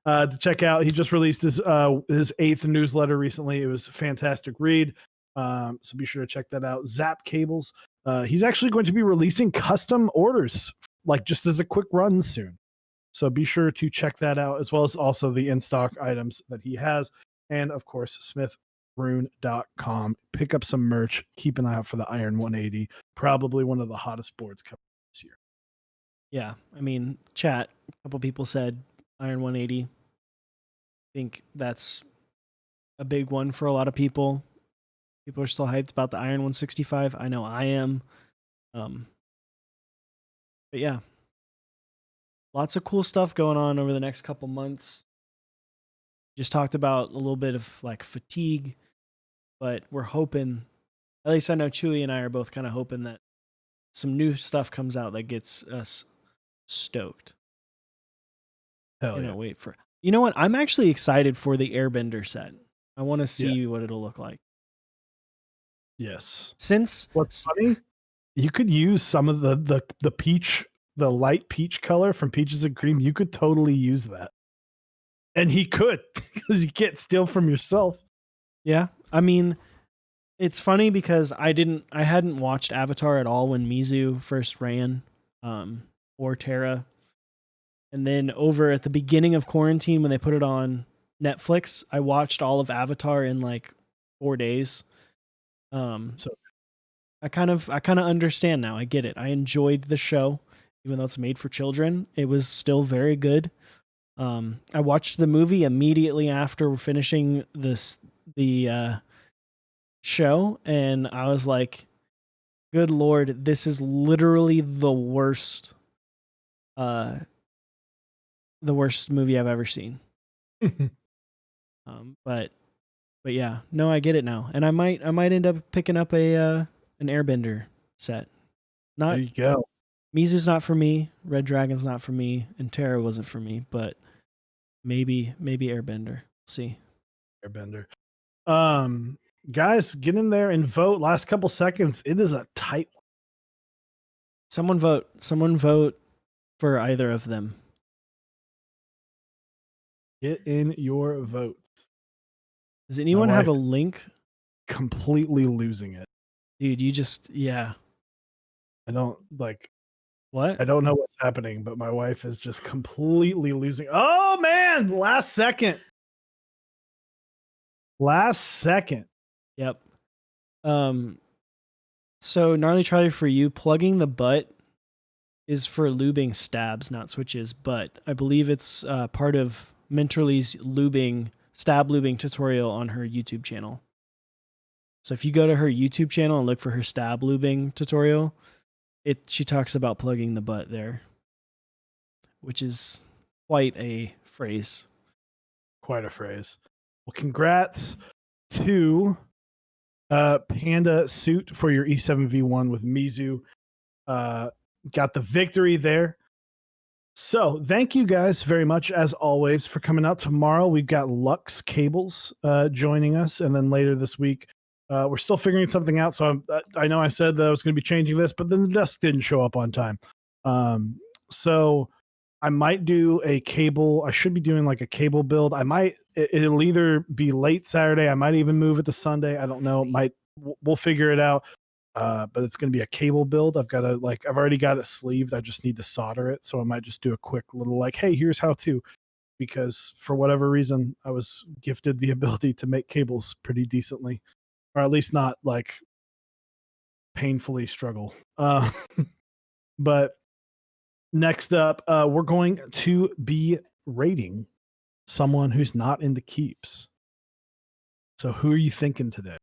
to check out. He just released his 8th newsletter recently. It was a fantastic read. So be sure to check that out. Zap Cables. He's actually going to be releasing custom orders, like just as a quick run soon. So be sure to check that out, as well as also the in-stock items that he has. And of course, SmithRune.com. Pick up some merch. Keep an eye out for the Iron 180. Probably one of the hottest boards coming this year.
Yeah, I mean, chat. A couple people said Iron 180. I think that's a big one for a lot of people. People are still hyped about the Iron 165. I know I am. But yeah. Lots of cool stuff going on over the next couple months. Just talked about a little bit of like fatigue, but we're hoping, at least I know Chewy and I are both kind of hoping that some new stuff comes out that gets us stoked.
Hell yeah.
Wait for. You know what? I'm actually excited for the Airbender set. I want to see what it'll look like.
Yes.
Since
what's funny, you could use some of the peach, the light peach color from Peaches and Cream. You could totally use that. And he could, because you can't steal from yourself.
Yeah. I mean, it's funny because I hadn't watched Avatar at all when Mizu first ran, or Terra. And then over at the beginning of quarantine, when they put it on Netflix, I watched all of Avatar in like 4 days. So I kind of understand now. I get it. I enjoyed the show, even though it's made for children. It was still very good. I watched the movie immediately after finishing the show, and I was like, good Lord, this is literally the worst movie I've ever seen. But yeah, no, I get it now. And I might end up picking up an Airbender set.
There you go.
Mizu's not for me, Red Dragon's not for me, and Terra wasn't for me, but maybe Airbender. See.
Airbender. Guys, get in there and vote. Last couple seconds. It is a tight one.
Someone vote for either of them.
Get in your votes.
Does anyone have a link?
Completely losing it.
Dude, yeah.
I don't like
what?
I don't know what's happening, but my wife is just completely losing. Oh man, last second. Yep.
So Gnarly Charlie, for you, plugging the butt is for lubing stabs, not switches, but I believe it's part of Mentorly's stab lubing tutorial on her YouTube channel. So if you go to her YouTube channel and look for her stab lubing tutorial, she talks about plugging the butt there, which is quite a phrase.
Quite a phrase. Well, congrats to Panda Suit for your E7V1 with Mizu. Got the victory there. So thank you guys very much, as always, for coming out. Tomorrow we've got Lux Cables joining us, and then later this week We're still figuring something out. So I know I said that I was going to be changing this, but then the desk didn't show up on time. So I might do a cable. I should be doing like a cable build. It'll either be late Saturday. I might even move it to Sunday. I don't know. We'll figure it out. But it's going to be a cable build. I've already got it sleeved. I just need to solder it. So I might just do a quick little hey, here's how to, because for whatever reason, I was gifted the ability to make cables pretty decently, or at least not like painfully struggle. But next up, we're going to be rating someone who's not in the keeps. So who are you thinking today?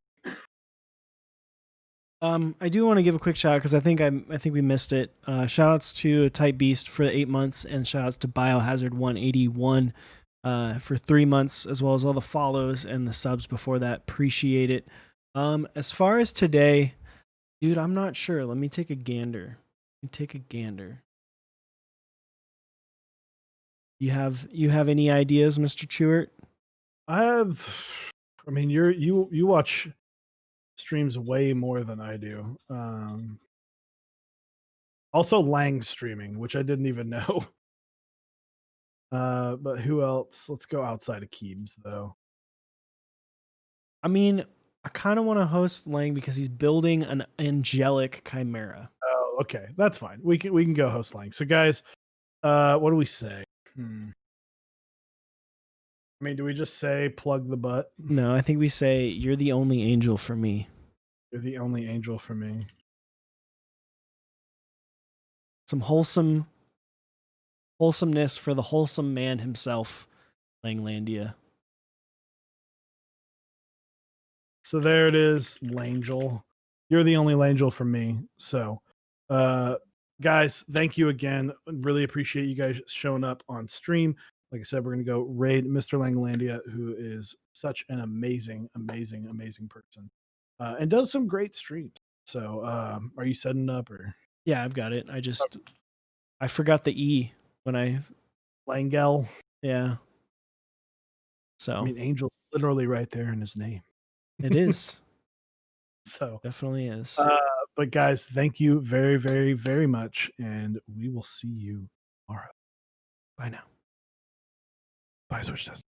I do want to give a quick shout out because I think we missed it. Shout outs to Type Beast for 8 months, and shout outs to Biohazard 181 for 3 months, as well as all the follows and the subs before that. Appreciate it. As far as today, dude, I'm not sure. Let me take a gander. You have any ideas, Mr. Chewart?
I mean, you watch streams way more than I do. Also Lang streaming, which I didn't even know. But who else? Let's go outside of Keebs though.
I mean, I kind of want to host Lang because he's building an angelic chimera.
Oh, okay. That's fine. We can go host Lang. So guys, what do we say? I mean, do we just say plug the butt?
No, I think we say you're the only angel for me.
You're the only angel for me.
Some wholesomeness for the wholesome man himself, Langlandia.
So there it is, Langel. You're the only Langel for me. So, guys, thank you again. Really appreciate you guys showing up on stream. Like I said, we're going to go raid Mr. Langlandia, who is such an amazing person, and does some great streams. So, are you setting up or?
Yeah, I've got it. I forgot the E when I
Langel.
Yeah. So
I mean, Angel's literally right there in his name.
It is.
So
definitely is.
But guys, thank you very, very, very much, and we will see you tomorrow.
Bye now.
Bye, Switch Test.